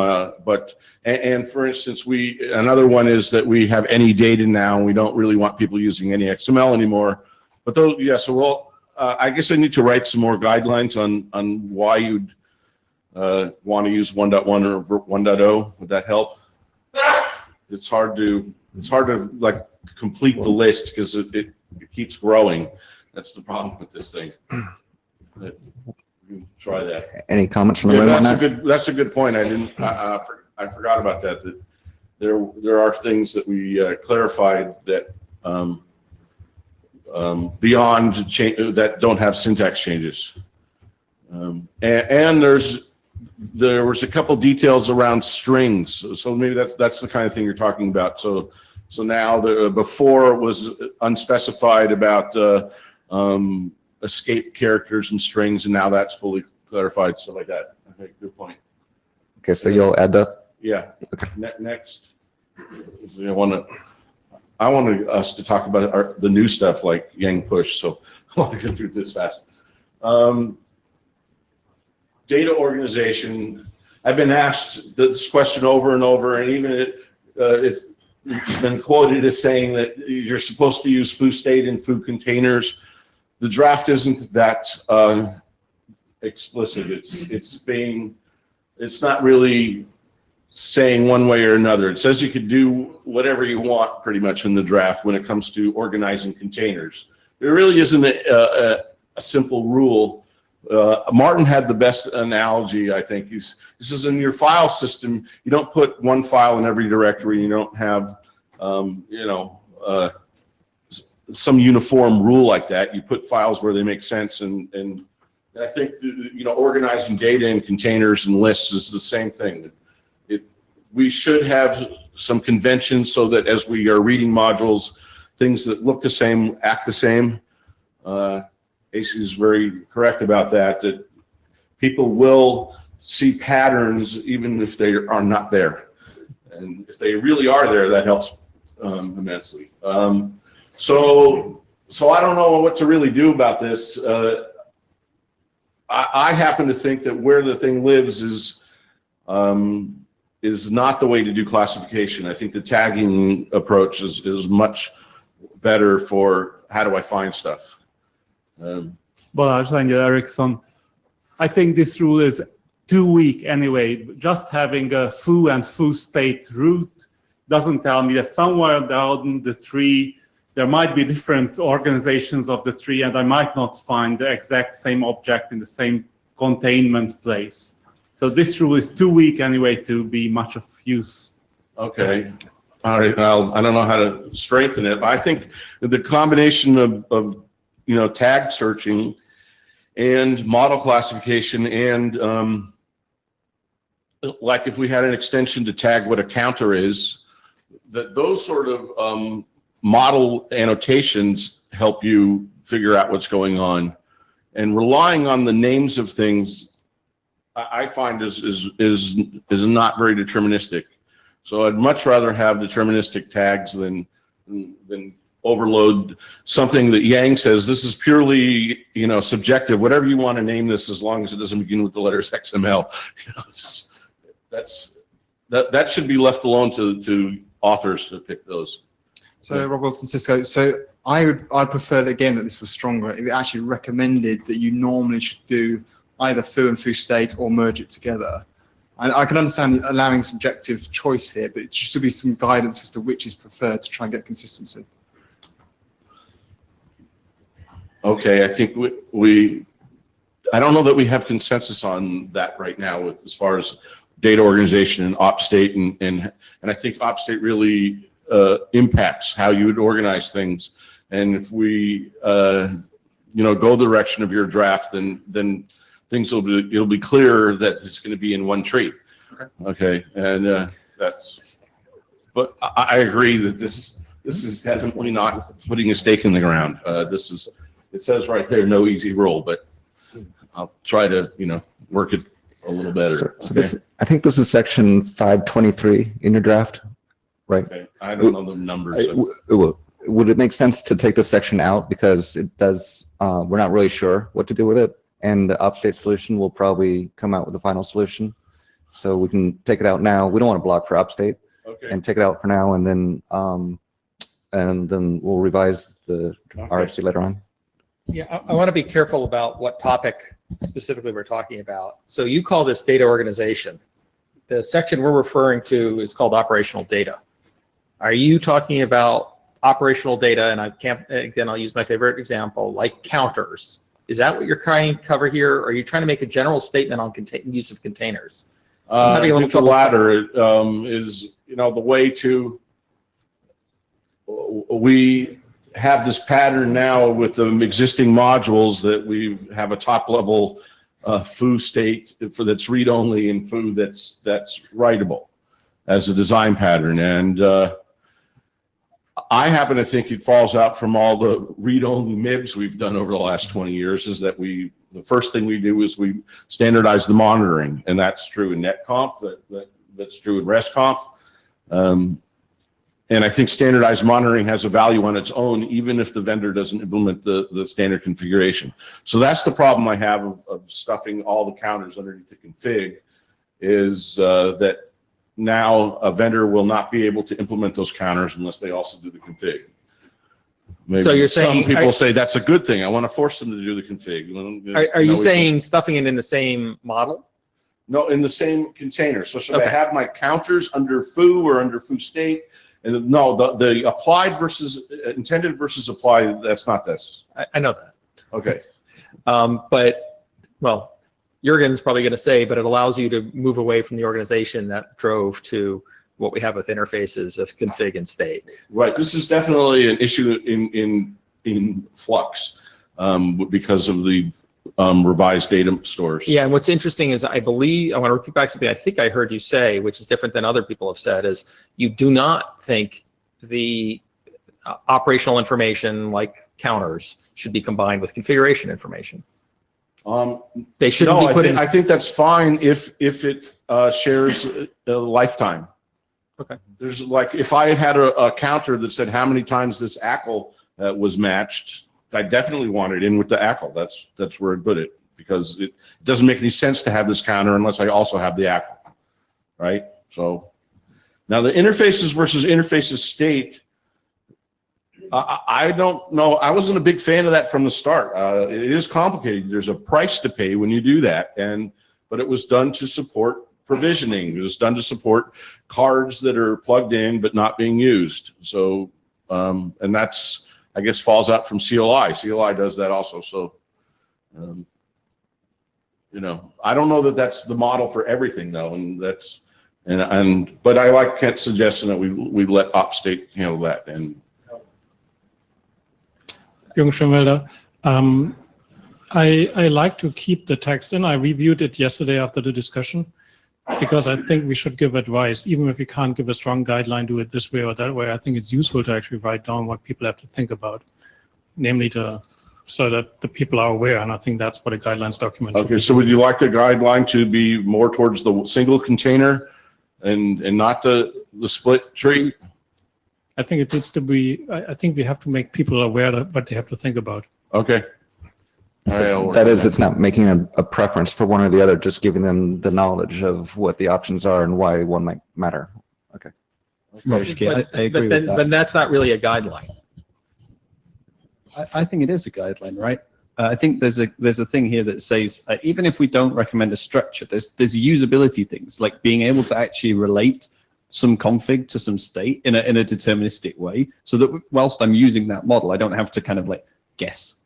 And for instance, another one is that we have any data now, and we don't really want people using any XML anymore. But those, yeah. So I guess I need to write some more guidelines on why you'd want to use 1.1 or 1.0. Would that help? It's hard to like complete the list because it keeps growing. That's the problem with this thing. Try that. Any comments from the Yeah, room on that's a that? good, that's a good point. I forgot about that, that there are things that we clarified that, beyond change, that don't have syntax changes. And there was a couple details around strings. So maybe that's the kind of thing you're talking about. So now before it was unspecified about escape characters and strings, and now that's fully clarified, stuff like that. Okay, good point. Okay, so you'll add that? Yeah. Next, I want us to talk about the new stuff like Yang push. So I want to get through this fast. Data organization. I've been asked this question over and over, and even it's been quoted as saying that you're supposed to use foo state and foo containers. The draft isn't that explicit. It's not really saying one way or another. It says you could do whatever you want pretty much in the draft when it comes to organizing containers. There really isn't a simple rule. Martin had the best analogy, I think. He says in your file system, you don't put one file in every directory. You don't have, some uniform rule like that. You put files where they make sense, and I think organizing data in containers and lists is the same thing. We should have some conventions so that as we are reading modules, things that look the same act the same. AC is very correct about that. That people will see patterns even if they are not there, and if they really are there, that helps immensely. So I don't know what to really do about this. I happen to think that where the thing lives is not the way to do classification. I think the tagging approach is much better for how do I find stuff. Balázs Erickson, I think this rule is too weak anyway. Just having a foo and foo state root doesn't tell me that somewhere down the tree there might be different organizations of the tree, and I might not find the exact same object in the same containment place. So this rule is too weak anyway to be much of use. Okay. All right. Well, I don't know how to strengthen it, but I think the combination of tag searching and model classification and like if we had an extension to tag what a counter is, that those sort of model annotations help you figure out what's going on. And relying on the names of things, I find is not very deterministic. So I'd much rather have deterministic tags than overload something that Yang says this is purely subjective. Whatever you want to name this, as long as it doesn't begin with the letters XML. That should be left alone to authors to pick those. So Rob Wilson, Cisco. So I'd prefer that again that this was stronger. It actually recommended that you normally should do either foo and foo state or merge it together. And I can understand allowing subjective choice here, but it should be some guidance as to which is preferred to try and get consistency. Okay, I think I don't know that we have consensus on that right now with as far as data organization and op state, and I think op state really impacts how you would organize things. And if we go the direction of your draft, then things it'll be clear that it's going to be in one tree. Okay, and but I agree that this is definitely not putting a stake in the ground. It says right there, no easy rule, but I'll try to work it a little better. So I think this is section 523 in your draft, right? Okay. I don't know the numbers. Would it make sense to take this section out because it does? We're not really sure what to do with it, and the upstate solution will probably come out with the final solution. So we can take it out now. We don't want to block for upstate, and take it out for now, and then we'll revise the RFC later on. Yeah, I want to be careful about what topic specifically we're talking about. So you call this data organization. The section we're referring to is called operational data. Are you talking about operational data, and I can't, again, I'll use my favorite example, like counters. Is that what you're trying to cover here? Or are you trying to make a general statement on use of containers? I having a little think the trouble- latter is, the way to, we have this pattern now with the existing modules that we have a top level foo state that's read only and foo that's writable as a design pattern. And I happen to think it falls out from all the read-only MIBs we've done over the last 20 years is that the first thing we do is we standardize the monitoring, and that's true in netconf, that's true in restconf. And I think standardized monitoring has a value on its own, even if the vendor doesn't implement the standard configuration. So that's the problem I have of stuffing all the counters underneath the config, is that now a vendor will not be able to implement those counters unless they also do the config. Maybe So you're saying- some people say that's a good thing. I want to force them to do the config. Are you saying stuffing it in the same model? No, in the same container. So should I Okay. have my counters under foo or under foo state? And no, the applied versus intended versus applied, that's not this. I know that. Okay. But, well, Jurgen's probably going to say, but it allows you to move away from the organization that drove to what we have with interfaces of config and state. Right. This is definitely an issue in flux because of the revised data stores. Yeah, and what's interesting is I believe, I want to repeat back something I think I heard you say, which is different than other people have said, is you do not think the operational information like counters should be combined with configuration information. They shouldn't No, be put in. I think that's fine if it shares a lifetime. Okay. There's like, if I had a counter that said how many times this ACL was matched, I definitely want it in with the ACL. That's where I'd put it, because it doesn't make any sense to have this counter unless I also have the ACL, right? So now the interfaces versus interfaces state, I don't know. I wasn't a big fan of that from the start. It is complicated. There's a price to pay when you do that, but it was done to support provisioning. It was done to support cards that are plugged in but not being used. So, and that's, I guess, falls out from CLI. CLI does that also. So, I don't know that that's the model for everything though, but I like Kent's suggestion that we let op state handle that. And Jung Schönwelder, I like to keep the text in. I reviewed it yesterday after the discussion because I think we should give advice, even if we can't give a strong guideline, do it this way or that way. I think it's useful to actually write down what people have to think about, namely so that the people are aware. And I think that's what a guidelines document should okay, be. so would you like the guideline to be more towards the single container and not the split tree? I think it needs to be, I think we have to make people aware of what they have to think about. Okay. That is, it's not making a preference for one or the other, just giving them the knowledge of what the options are and why one might matter. Okay. But that's not really a guideline. I think it is a guideline, right? I think there's a thing here that says even if we don't recommend a structure, there's usability things like being able to actually relate some config to some state in a deterministic way, so that whilst I'm using that model, I don't have to kind of like guess.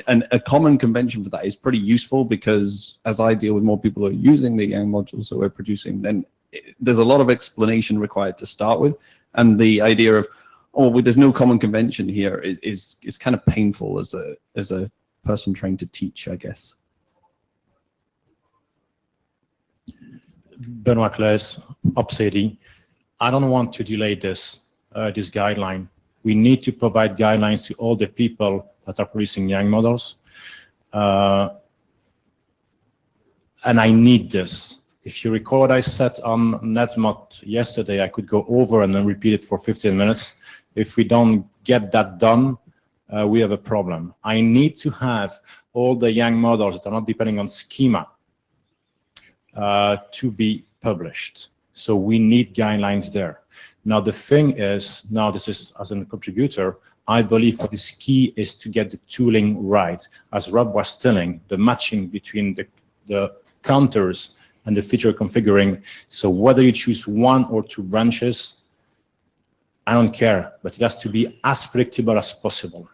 And a common convention for that is pretty useful, because as I deal with more people who are using the Yang modules that we're producing, then there's a lot of explanation required to start with, and the idea of, oh, well, there's no common convention here is kind of painful as a person trying to teach, I guess. Benoit Claes, OpsAD. I don't want to delay this guideline. We need to provide guidelines to all the people that are producing Yang models. And I need this. If you recall what I said on Netmod yesterday, I could go over and then repeat it for 15 minutes. If we don't get that done, we have a problem. I need to have all the Yang models that are not depending on schema to be published. So we need guidelines there. Now the thing is, now this is as a contributor, I believe what is key is to get the tooling right. As Rob was telling, the matching between the counters and the feature configuring. So whether you choose one or two branches, I don't care, but it has to be as predictable as possible.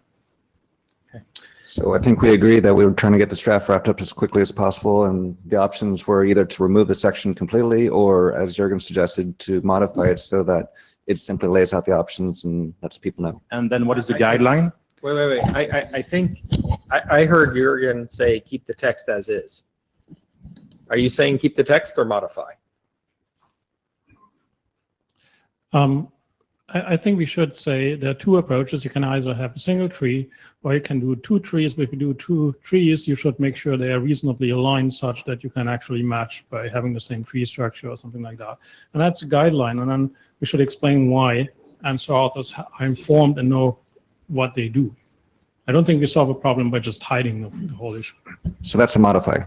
So I think we agree that we were trying to get this draft wrapped up as quickly as possible, and the options were either to remove the section completely, or as Jürgen suggested, to modify it so that it simply lays out the options and lets people know. And then what is the guideline? Wait. I think, I heard Jürgen say, keep the text as is. Are you saying keep the text or modify? I think we should say there are two approaches. You can either have a single tree, or you can do two trees. But if you do two trees, you should make sure they are reasonably aligned such that you can actually match by having the same tree structure or something like that. And that's a guideline. And then we should explain why, and so authors are informed and know what they do. I don't think we solve a problem by just hiding the whole issue. So that's a modify.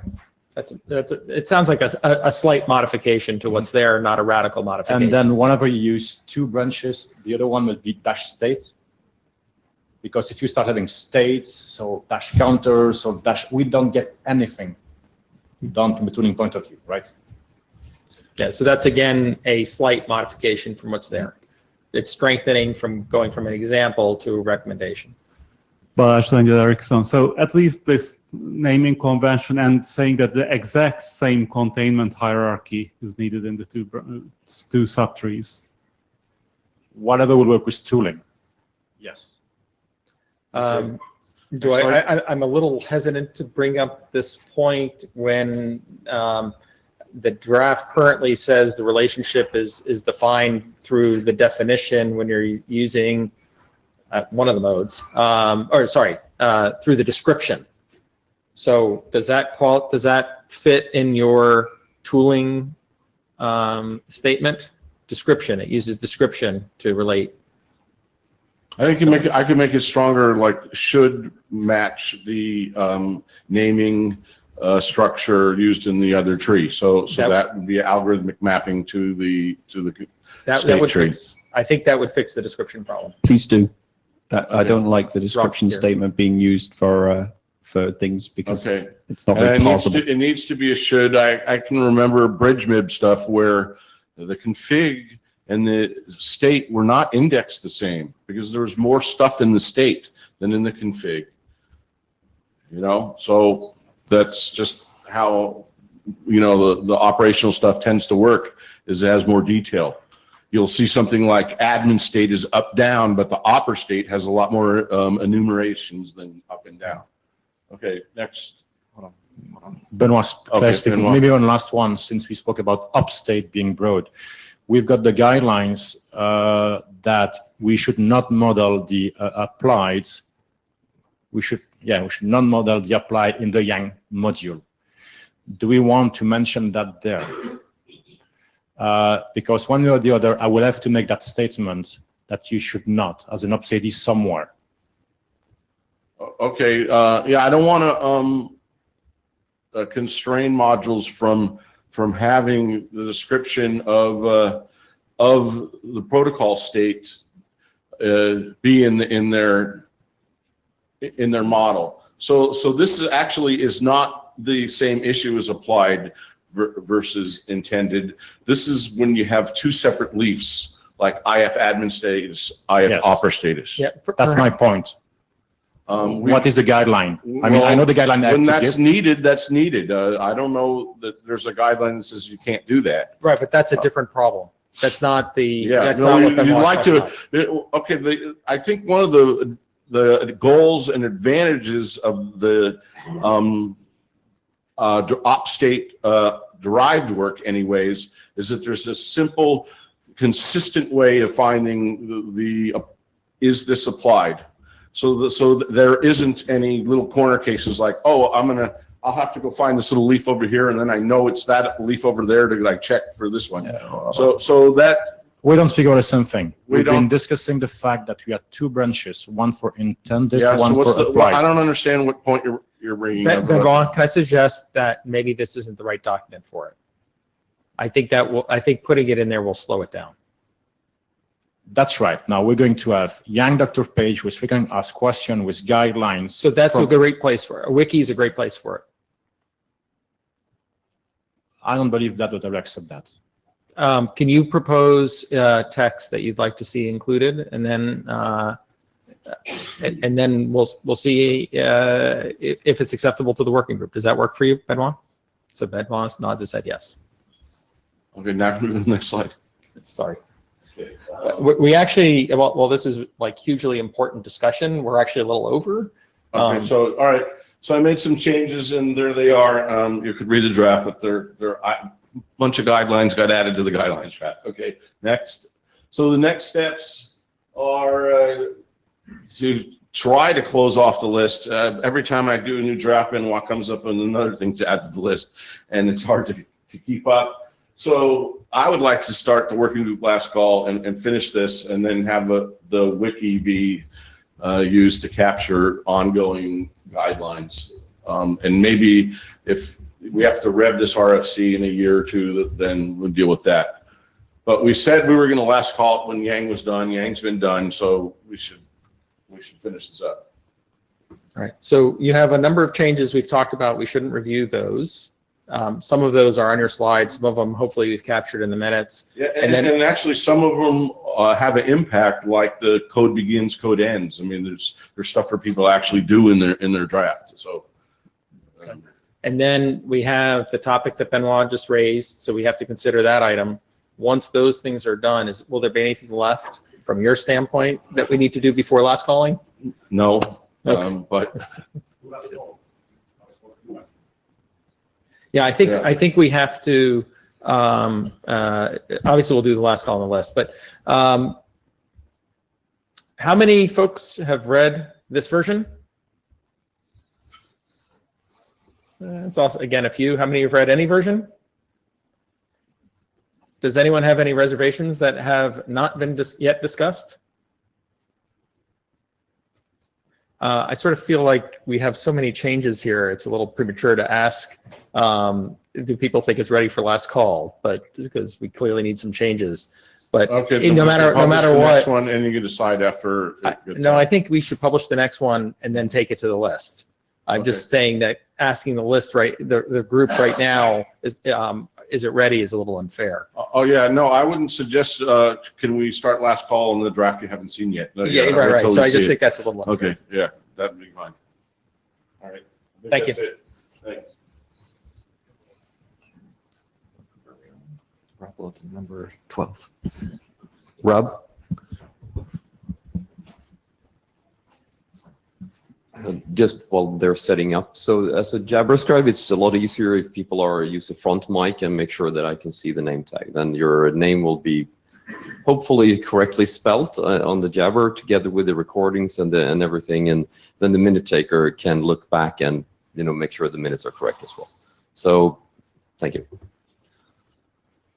It sounds like a slight modification to what's there, not a radical modification. And then whenever you use two branches, the other one will be dash state. Because if you start having states or dash counters or dash, we don't get anything done from a tooling point of view, right? Yeah, so that's again a slight modification from what's there. It's strengthening from going from an example to a recommendation. But actually, Erickson, so at least this naming convention and saying that the exact same containment hierarchy is needed in the two subtrees. Whatever will work with tooling. Yes. I'm a little hesitant to bring up this point when the draft currently says the relationship is defined through the definition when you're using one of the modes, through the description. So does that fit in your tooling statement? Description, it uses description to relate. I think I could make it stronger, like should match the naming structure used in the other tree. So that would be algorithmic mapping to the state tree. I think that would fix the description problem. Please do. I don't like the description statement being used for things because it's not very possible. It needs to be a should. I can remember BridgeMib stuff where the config and the state were not indexed the same because there was more stuff in the state than in the config. You know, so that's just how, you know, the operational stuff tends to work, is it has more detail. You'll see something like admin state is up, down, but the oper state has a lot more enumerations than up and down. Okay, next. Hold on. Benoit, maybe one last one, since we spoke about upstate being broad. We've got the guidelines that we should not model the applied. We should not model the applied in the Yang module. Do we want to mention that there? Because one way or the other, I will have to make that statement that you should not, as an upstate somewhere. Okay, yeah, I don't want to constrain modules from having the description of the protocol state be in their model. So this is not the same issue as applied versus intended. This is when you have two separate leafs, like IF admin status, IF oper status. Yeah, that's my point. What is the guideline? I mean, I know the guideline. When that's needed, that's needed. I don't know that there's a guideline that says you can't do that. Right, but that's a different problem. That's not the. Yeah, that's no, not what you'd like to. about. Okay, I think one of the goals and advantages of the op state derived work, anyways, is that there's a simple, consistent way of finding the is this applied. So there isn't any little corner cases like, oh, I'll have to go find this little leaf over here, and then I know it's that leaf over there to like check for this one. Yeah. So that we don't speak about the same thing. We've been discussing the fact that we have two branches, one for intended, one for applied. Well, I don't understand what point you're bringing up. Benoit, can I suggest that maybe this isn't the right document for it? I think putting it in there will slow it down. That's right. Now we're going to have Yang Doctor page, which we can ask questions with guidelines. So that's a great place for it. A wiki is a great place for it. I don't believe that would accept that. Can you propose text that you'd like to see included, and then we'll see if it's acceptable to the working group. Does that work for you, Benoit? So Benoit nods his head yes. Okay, now can we go to the next slide? Sorry. We actually, well, this is like hugely important discussion. We're actually a little over. Okay, so, all right. So I made some changes and there they are. You could read the draft, but a bunch of guidelines got added to the guidelines draft. Okay, next. So the next steps are to try to close off the list. Every time I do a new draft, Benoit comes up with another thing to add to the list, and it's hard to keep up. So I would like to start the working group last call and finish this, and then have the wiki be used to capture ongoing guidelines. And maybe if we have to rev this RFC in a year or two, then we'll deal with that. But we said we were going to last call it when Yang was done. Yang's been done, so we should finish this up. All right. So you have a number of changes we've talked about. We shouldn't review those. Some of those are on your slides. Some of them, hopefully, we've captured in the minutes. Yeah, and actually, some of them have an impact, like the code begins, code ends. I mean, there's stuff for people to actually do in their draft. So. And then we have the topic that Benoit just raised, so we have to consider that item. Once those things are done, will there be anything left from your standpoint that we need to do before last calling? No, Okay. but. Yeah, I think we have to. Obviously, we'll do the last call on the list. But how many folks have read this version? It's also again a few. How many have read any version? Does anyone have any reservations that have not been yet discussed? I sort of feel like we have so many changes here. It's a little premature to ask. Do people think it's ready for last call? But because we clearly need some changes. But Okay, no matter the what, next one, and you can decide after. no, I think we should publish the next one and then take it to the list. I'm just saying that asking the list the group right now is it ready is a little unfair. Oh yeah, no, I wouldn't suggest. Can we start last call on the draft you haven't seen yet? No, Yeah, right. totally So I see just it. think that's a little unfair. Okay, yeah, that'd be fine. All right. I think Thank you. that's it. Thanks. Rob Wilton, number 12. Rob? Just while they're setting up. So as a Jabber scribe, it's a lot easier if people use the front mic and make sure that I can see the name tag. Then your name will be hopefully correctly spelled on the Jabber together with the recordings and everything. And then the minute taker can look back and make sure the minutes are correct as well. So thank you.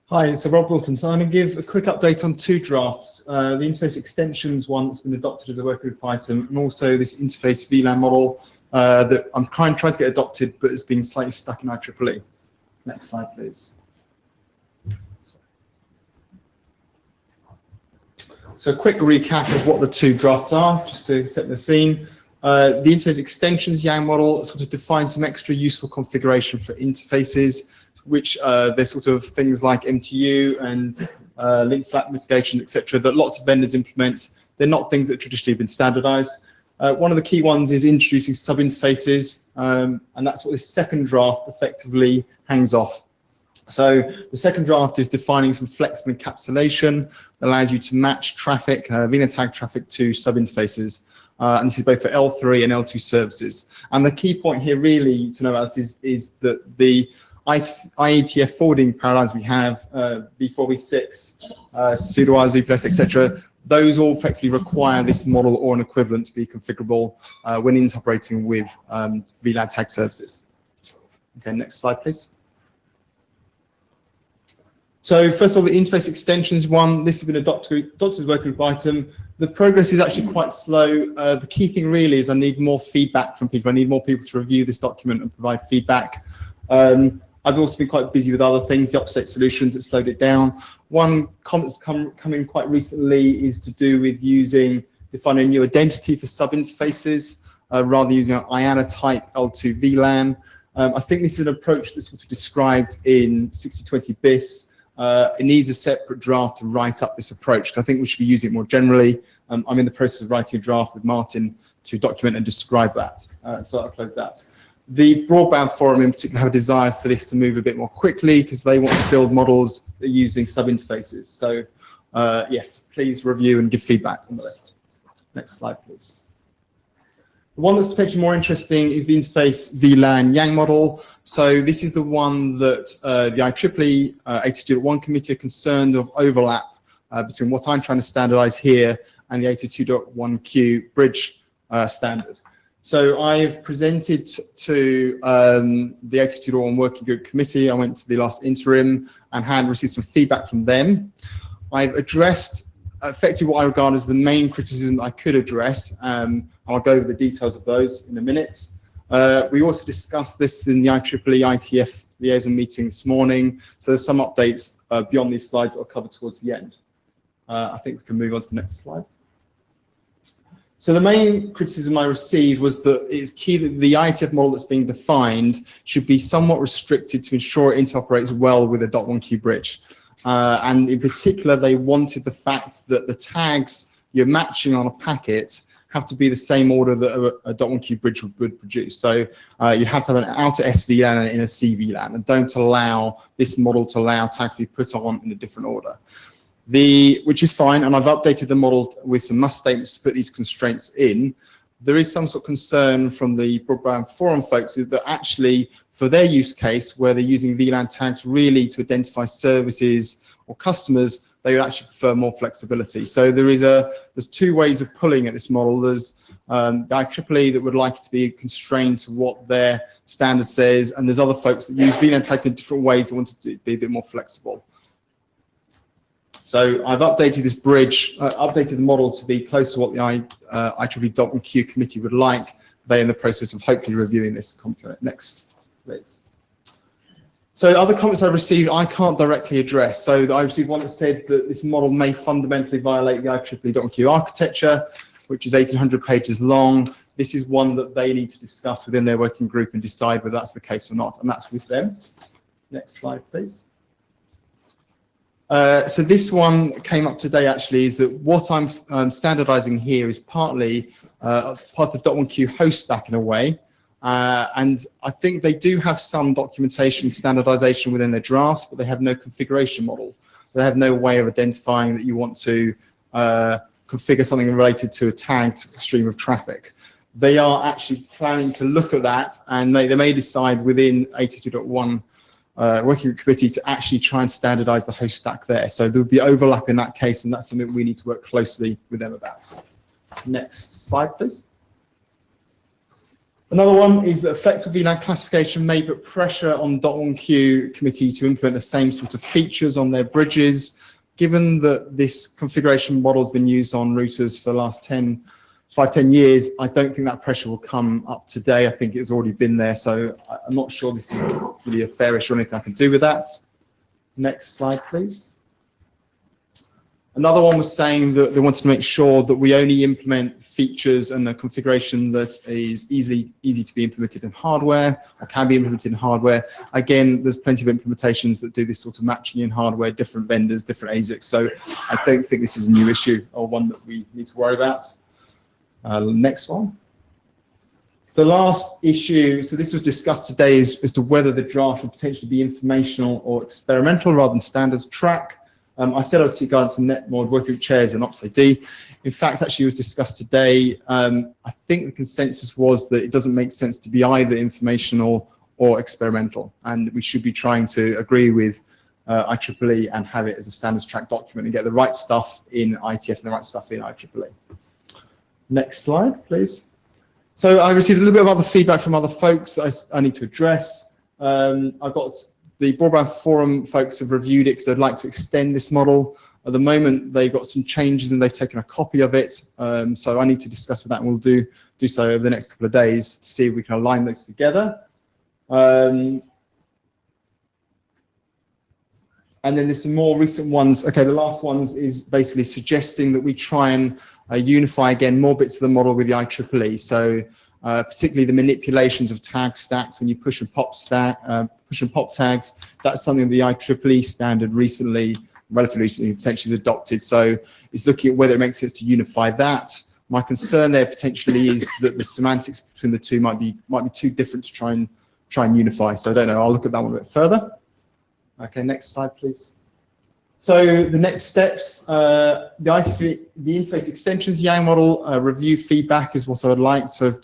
Hi, so Rob Wilton. So I'm going to give a quick update on two drafts. The interface extensions one that's been adopted as a working group item, and also this interface VLAN model that I'm trying to get adopted, but it's been slightly stuck in IEEE. Next slide, please. So a quick recap of what the two drafts are, just to set the scene. The interface extensions YANG model sort of defines some extra useful configuration for interfaces, which there's sort of things like MTU and link flap mitigation, etc., that lots of vendors implement. They're not things that have traditionally been standardized. One of the key ones is introducing sub-interfaces, and that's what this second draft effectively hangs off. So the second draft is defining some flexible encapsulation that allows you to match traffic, VNet tag traffic to sub-interfaces. And this is both for L3 and L2 services. And the key point here really to know about this is that the IETF forwarding paradigms we have, V4, V6, pseudo-IS, V+, etc., those all effectively require this model or an equivalent to be configurable when interoperating with VLAN tag services. Okay, next slide, please. So first of all, the interface extensions one, this has been adopted as a working group item. The progress is actually quite slow. The key thing really is I need more feedback from people. I need more people to review this document and provide feedback. I've also been quite busy with other things, the upstate solutions that slowed it down. One comment that's come in quite recently is to do with defining a new identity for sub-interfaces rather than using an IANA type L2 VLAN. I think this is an approach that's sort of described in 6020 BIS. it needs a separate draft to write up this approach, because I think we should be using it more generally. I'm in the process of writing a draft with Martin to document and describe that. So I'll close that. The Broadband Forum in particular have a desire for this to move a bit more quickly because they want to build models using sub-interfaces. So yes, please review and give feedback on the list. Next slide, please. The one that's potentially more interesting is the interface VLAN Yang model. So this is the one that the IEEE 802.1 committee are concerned of overlap between what I'm trying to standardize here and the 802.1q bridge standard. So I've presented to the 802.1 working group committee. I went to the last interim and had received some feedback from them. I've addressed effectively what I regard as the main criticism that I could address. I'll go over the details of those in a minute. We also discussed this in the IEEE IETF liaison meeting this morning. So there's some updates beyond these slides that I'll cover towards the end. I think we can move on to the next slide. So the main criticism I received was that it's key that the IETF model that's being defined should be somewhat restricted to ensure it interoperates well with a .1q bridge. And in particular, they wanted the fact that the tags you're matching on a packet have to be the same order that a .1q bridge would produce. So you have to have an outer SVLAN and an inner CVLAN, and don't allow this model to allow tags to be put on in a different order. Which is fine, and I've updated the model with some must statements to put these constraints in. There is some sort of concern from the Broadband Forum folks that actually, for their use case, where they're using VLAN tags really to identify services or customers, they would actually prefer more flexibility. So there's two ways of pulling at this model. There's the IEEE that would like it to be constrained to what their standard says, and there's other folks that use VLAN tags in different ways that want it to be a bit more flexible. So I've updated this bridge, updated the model to be close to what the IEEE.1q committee would like. They're in the process of hopefully reviewing this. Next, please. So other comments I've received, I can't directly address. So I received one that said that this model may fundamentally violate the IEEE.1q architecture, which is 1,800 pages long. This is one that they need to discuss within their working group and decide whether that's the case or not, and that's with them. Next slide, please. So this one came up today actually, is that what I'm standardizing here is partly part of the .1q host stack in a way. And I think they do have some documentation standardization within their drafts, but they have no configuration model. They have no way of identifying that you want to configure something related to a tagged stream of traffic. They are actually planning to look at that, and they may decide within 802.1 working group committee to actually try and standardize the host stack there. So there would be overlap in that case, and that's something we need to work closely with them about. Next slide, please. Another one is that flexible VLAN classification may put pressure on .1q committee to implement the same sort of features on their bridges. Given that this configuration model has been used on routers for the last 5-10 years, I don't think that pressure will come up today. I think it's already been there, so I'm not sure this is really a fair issue or anything I can do with that. Next slide, please. Another one was saying that they wanted to make sure that we only implement features and a configuration that is easy to be implemented in hardware or can be implemented in hardware. Again, there's plenty of implementations that do this sort of matching in hardware, different vendors, different ASICs. So I don't think this is a new issue or one that we need to worry about. Next one. The last issue, so this was discussed today, is as to whether the draft would potentially be informational or experimental rather than standards track. I said I'd seek guidance from Netmod, working with chairs and OPS-AD. In fact, actually it was discussed today. I think the consensus was that it doesn't make sense to be either informational or experimental, and we should be trying to agree with IEEE and have it as a standards track document and get the right stuff in IETF and the right stuff in IEEE. Next slide, please. So I received a little bit of other feedback from other folks that I need to address. I've got the Broadband Forum folks have reviewed it because they'd like to extend this model. At the moment, they've got some changes and they've taken a copy of it. So I need to discuss with that, and we'll do so over the next couple of days to see if we can align those together. And then there's some more recent ones. Okay, the last ones is basically suggesting that we try and unify again more bits of the model with the IEEE. So particularly the manipulations of tag stacks when you push and pop tags. That's something the IEEE standard relatively recently, potentially is adopted. So it's looking at whether it makes sense to unify that. My concern there potentially is that the semantics between the two might be too different to try and unify. So I don't know. I'll look at that one a bit further. Okay, next slide, please. So the next steps, the interface extensions Yang model review feedback is what I would like to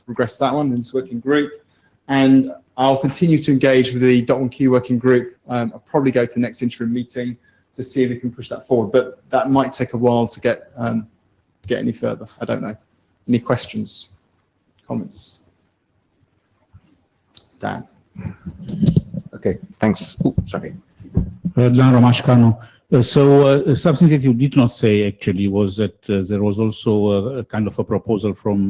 progress that one in this working group. And I'll continue to engage with the .1Q working group. I'll probably go to the next interim meeting to see if we can push that forward, but that might take a while to get any further. I don't know. Any questions, comments? Dan. Okay, thanks. Ooh, sorry. Gian Ramashkano. Something that you did not say actually was that there was also a kind of a proposal from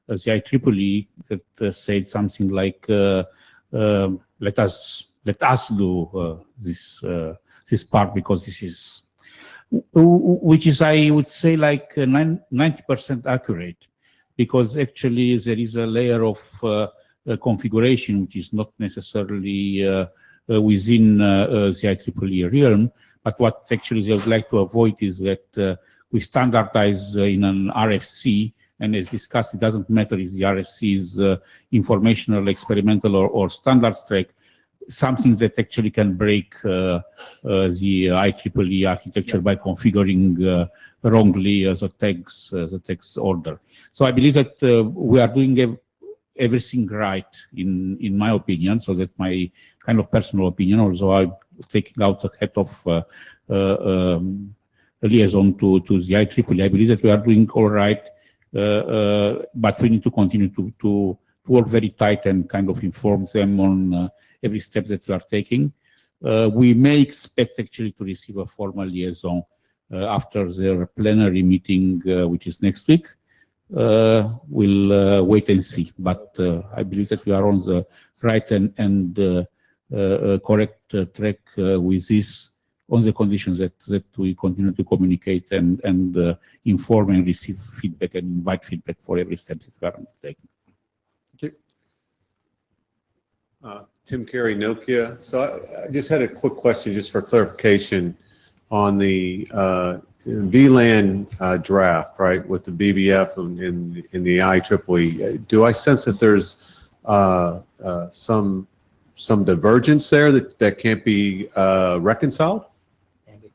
the IEEE that said something like, let us do this part because this is, which is, I would say, like 90% accurate, because actually there is a layer of configuration which is not necessarily within the IEEE realm, but what actually they would like to avoid is that we standardize in an RFC, and as discussed, it doesn't matter if the RFC is informational, experimental, or standards track, something that actually can break the IEEE architecture by configuring wrongly the tags order. So I believe that we are doing everything right in my opinion. So that's my kind of personal opinion. Also, I'm taking out the head of liaison to the IEEE. I believe that we are doing all right, but we need to continue to work very tight and kind of inform them on every step that we are taking. We may expect actually to receive a formal liaison after their plenary meeting, which is next week. We'll wait and see, but I believe that we are on the right and correct track with this, on the conditions that we continue to communicate and inform and receive feedback and invite feedback for every step that we are taking. Thank you. Tim Carey, Nokia. So I just had a quick question just for clarification on the VLAN draft, right, with the BBF in the IEEE. Do I sense that there's some divergence there that can't be reconciled?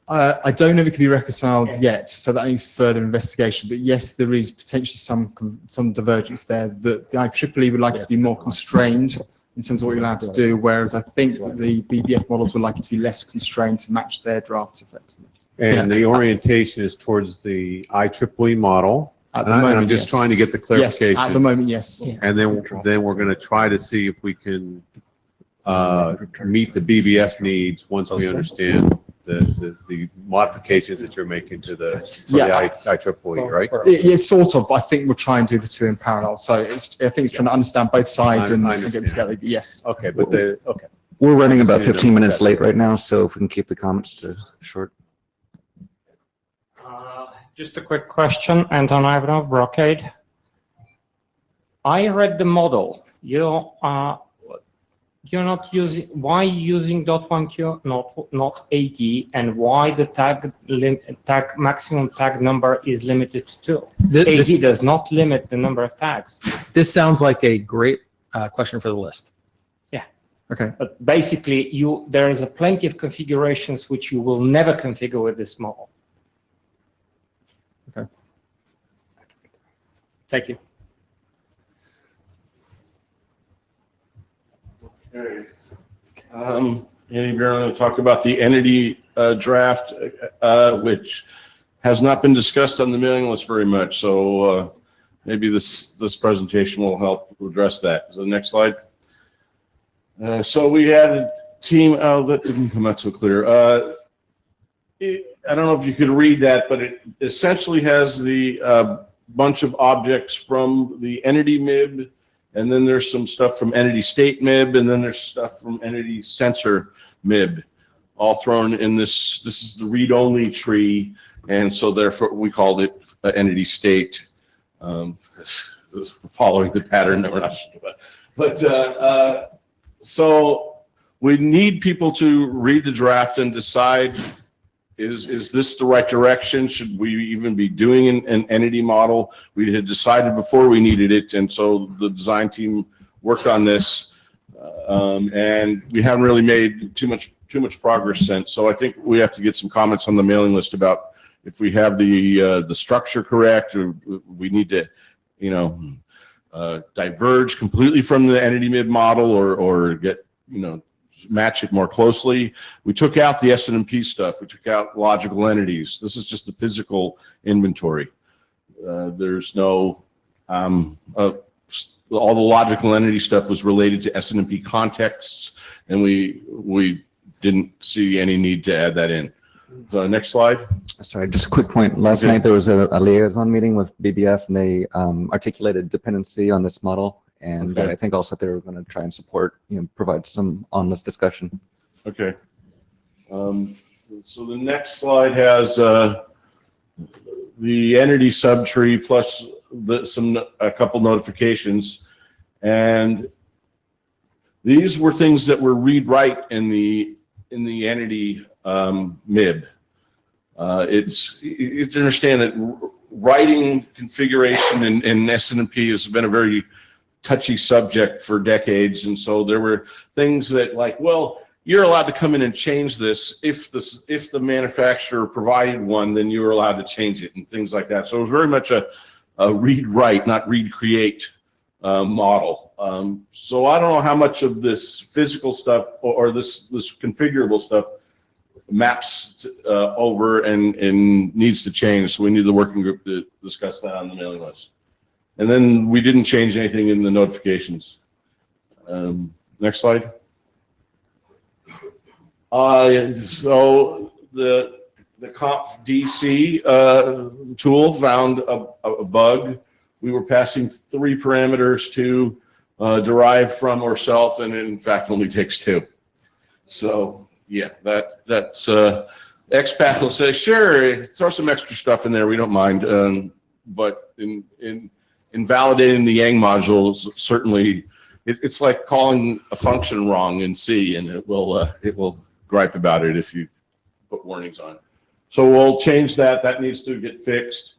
I don't know if it can be reconciled yet, so that needs further investigation. But yes, there is potentially some divergence there. That the IEEE would like it to be more constrained in terms of what you're allowed to do, whereas I think that the BBF models would like it to be less constrained to match their drafts effectively. And the orientation is towards the IEEE model. At the moment, I'm just trying to get the clarification. Yes, at the moment, yes. And then we're going to try to see if we can meet the BBF needs once we understand the modifications that you're making to the IEEE, right? Yeah, sort of. But I think we'll try and do the two in parallel. So I think it's trying to understand both sides and get them together. But yes. Okay, but okay. We're running about 15 minutes late right now, so if we can keep the comments to short. Just a quick question, Anton Ivanov, Brocade. I read the model. You're not using, why using .1Q, not 80, and why the maximum tag number is limited to 2? 80 does not limit the number of tags. This sounds like a great question for the list. Yeah. Okay. But basically, there is plenty of configurations which you will never configure with this model. Okay. Thank you. Okay. Andy Bierman will talk about the entity draft, which has not been discussed on the mailing list very much. So maybe this presentation will help address that. So next slide. So we had a team that didn't come out so clear. I don't know if you could read that, but it essentially has the bunch of objects from the entity MIB. And then there's some stuff from entity state MIB, and then there's stuff from entity sensor MIB, all thrown in this. This is the read-only tree, and so therefore we called it entity state. following the pattern that we're not. So we need people to read the draft and decide, is this the right direction? Should we even be doing an entity model? We had decided before we needed it, and so the design team worked on this, and we haven't really made too much progress since. So I think we have to get some comments on the mailing list about if we have the structure correct, or we need to, diverge completely from the entity MIB model, or get, match it more closely. We took out the S&MP stuff. We took out logical entities. This is just the physical inventory. There's no, all the logical entity stuff was related to S&MP contexts, and we didn't see any need to add that in. Next slide. Sorry, just a quick point. Last Okay. night there was a liaison meeting with BBF, and they articulated dependency on this model. And Okay. I think also they were going to try and support, provide some honest discussion. Okay. So the next slide has the entity subtree plus a couple notifications, and these were things that were read-write in the entity MIB. You understand that writing configuration in S&MP has been a very touchy subject for decades, and so there were things that, like, well, you're allowed to come in and change this if the manufacturer provided one, then you were allowed to change it, and things like that. So it was very much a read-write, not read-create model. So I don't know how much of this physical stuff or this configurable stuff maps over and needs to change. So we need the working group to discuss that on the mailing list. And then we didn't change anything in the notifications. Next slide. So the conf DC tool found a bug. We were passing 3 parameters to derive from or self, and it in fact only takes 2. So yeah, that's XPath will say, sure, throw some extra stuff in there, we don't mind. But in validating the Yang modules, certainly it's like calling a function wrong in C, and it will gripe about it if you put warnings on. So we'll change that. That needs to get fixed.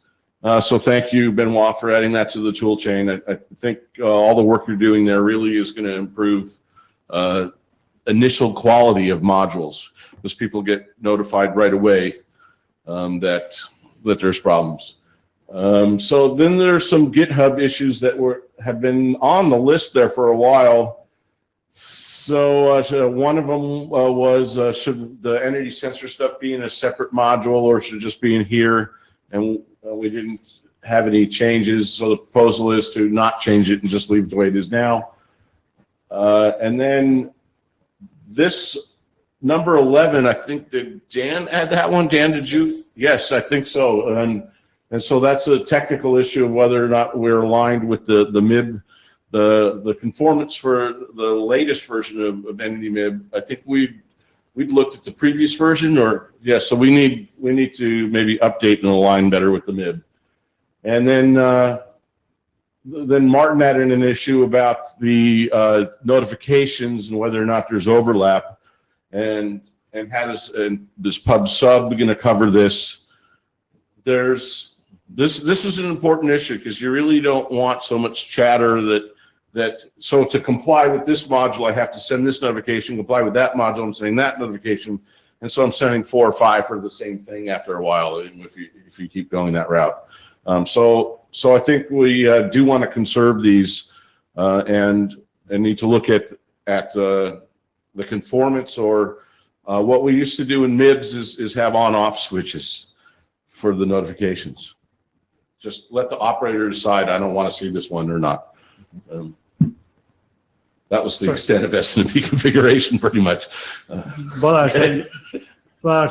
So thank you, Benoit, for adding that to the tool chain. I think all the work you're doing there really is going to improve initial quality of modules, because people get notified right away that there's problems. So then there's some GitHub issues that have been on the list there for a while. So one of them was, should the entity sensor stuff be in a separate module, or should it just be in here? And we didn't have any changes, so the proposal is to not change it and just leave it the way it is now. And then this number 11, I think, did Dan add that one? Dan, did you? Yes, I think so. And so that's a technical issue of whether or not we're aligned with the MIB, the conformance for the latest version of entity MIB. I think we'd looked at the previous version, or yeah. So we need to maybe update and align better with the MIB. And then Martin added an issue about the notifications and whether or not there's overlap, and how does pub sub going to cover this? This is an important issue, because you really don't want so much chatter so to comply with this module, I have to send this notification, comply with that module, I'm sending that notification, and so I'm sending 4 or 5 for the same thing after a while, if you keep going that route. So I think we do want to conserve these and need to look at the conformance, or what we used to do in MIBs is have on-off switches for the notifications. Just let the operator decide, I don't want to see this one or not. That was the extent of S&P configuration, pretty much. Balázs,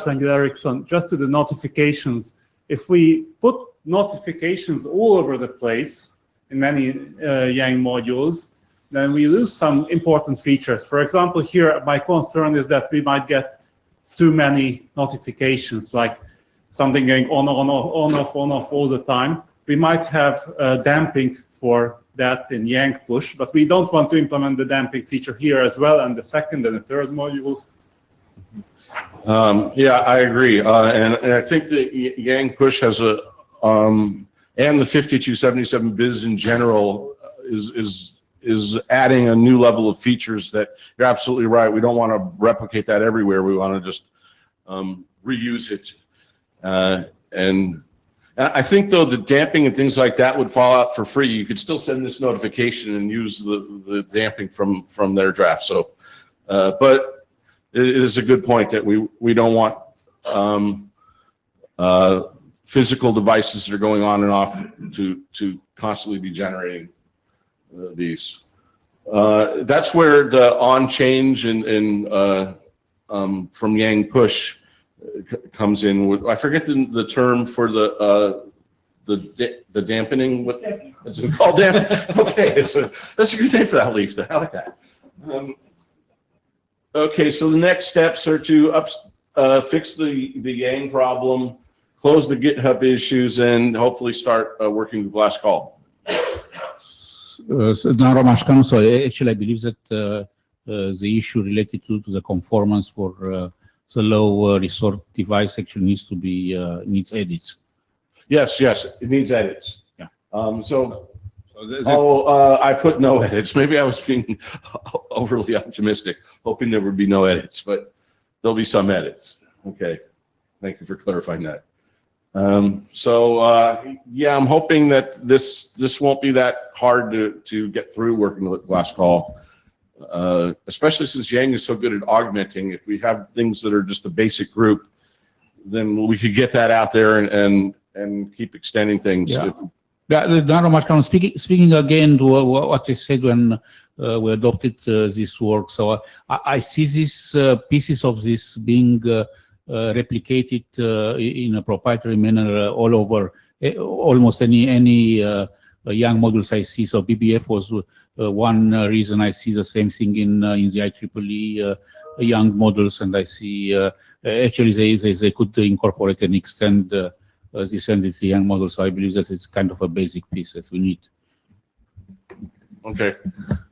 thank you, Ericsson. Just to the notifications, if we put notifications all over the place in many Yang modules, then we lose some important features. For example, here, my concern is that we might get too many notifications, like something going on off all the time. We might have damping for that in Yang push, but we don't want to implement the damping feature here as well, and the second and the third module. Yeah, I agree. And I think that Yang push has a, and the 5277 biz in general is adding a new level of features that you're absolutely right. We don't want to replicate that everywhere. We want to just reuse it. And I think though the damping and things like that would fall out for free. You could still send this notification and use the damping from their draft. So, but it is a good point that we don't want physical devices that are going on and off to constantly be generating these. That's where the on change and from Yang push comes in. I forget the term for the dampening. What is it called? Okay, that's a good name for that, Leaf. I like that. Okay, so the next steps are to fix the Yang problem, close the GitHub issues, and hopefully start working with Glasscall. So now, Ramashkan, so actually I believe that the issue related to the conformance for the low resort device actually needs edits. Yes, it needs edits. Yeah. I put no edits. Maybe I was being overly optimistic, hoping there would be no edits, but there'll be some edits. Okay, thank you for clarifying that. Yeah, I'm hoping that this won't be that hard to get through working with Glasscall, especially since Yang is so good at augmenting. If we have things that are just a basic group, then we could get that out there and keep extending things. Yeah. Speaking again to what I said when we adopted this work, so I see these pieces of this being replicated in a proprietary manner all over almost any Yang modules I see. So BBF was one reason I see the same thing in the IEEE Yang models, and I see actually they could incorporate and extend this entity Yang model. So I believe that it's kind of a basic piece that we need. Okay.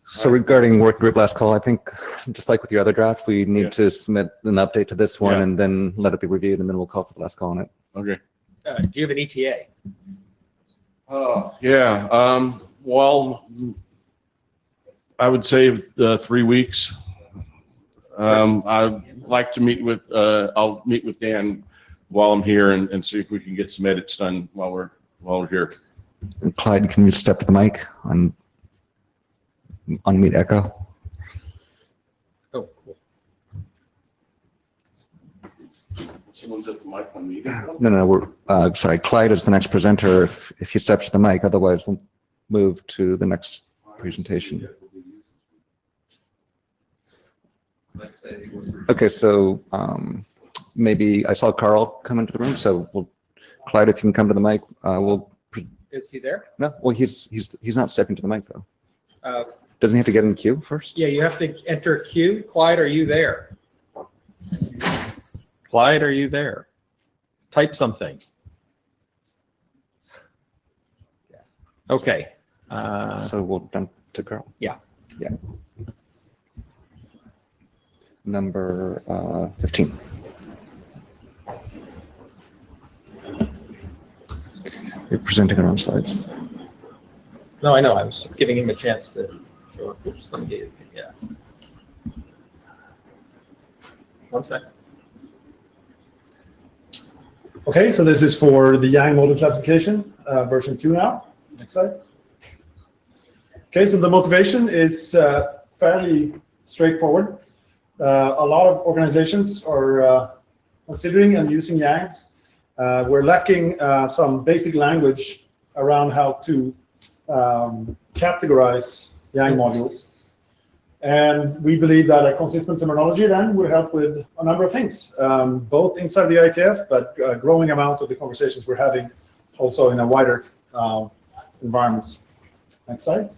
So regarding working with Glasscall, I think just like with your other draft, we need to submit an update to this one and then let it be reviewed, and then we'll call for Glasscall on it. Okay. Do you have an ETA? Oh, yeah. Well, I would say 3 weeks. I'd like to meet with, I'll meet with Dan while I'm here and see if we can get some edits done while we're here. And Clyde, can you step to the mic on unmute echo? Oh, cool. Someone's at the mic on me. No, we're sorry. Clyde is the next presenter. If he steps to the mic, otherwise we'll move to the next presentation. Okay, so maybe I saw Carl come into the room. So Clyde, if you can come to the mic, Is he there? No, well, he's not stepping to the mic though. Doesn't he have to get in queue first? Yeah, you have to enter queue. Clyde, are you there? Clyde, are you there? Type something. Okay. So we'll jump to Carl. Yeah. Yeah. Number 15. You're presenting our own slides. No, I know. I was giving him a chance to show up. Oops, let me get it. Yeah. 1 second. Okay, so this is for the Yang model classification, version 2 now. Next slide. Okay, so the motivation is fairly straightforward. A lot of organizations are considering and using Yangs. We're lacking some basic language around how to categorize Yang modules. And we believe that a consistent terminology then would help with a number of things, both inside the IETF, but a growing amount of the conversations we're having also in a wider environments. Next slide.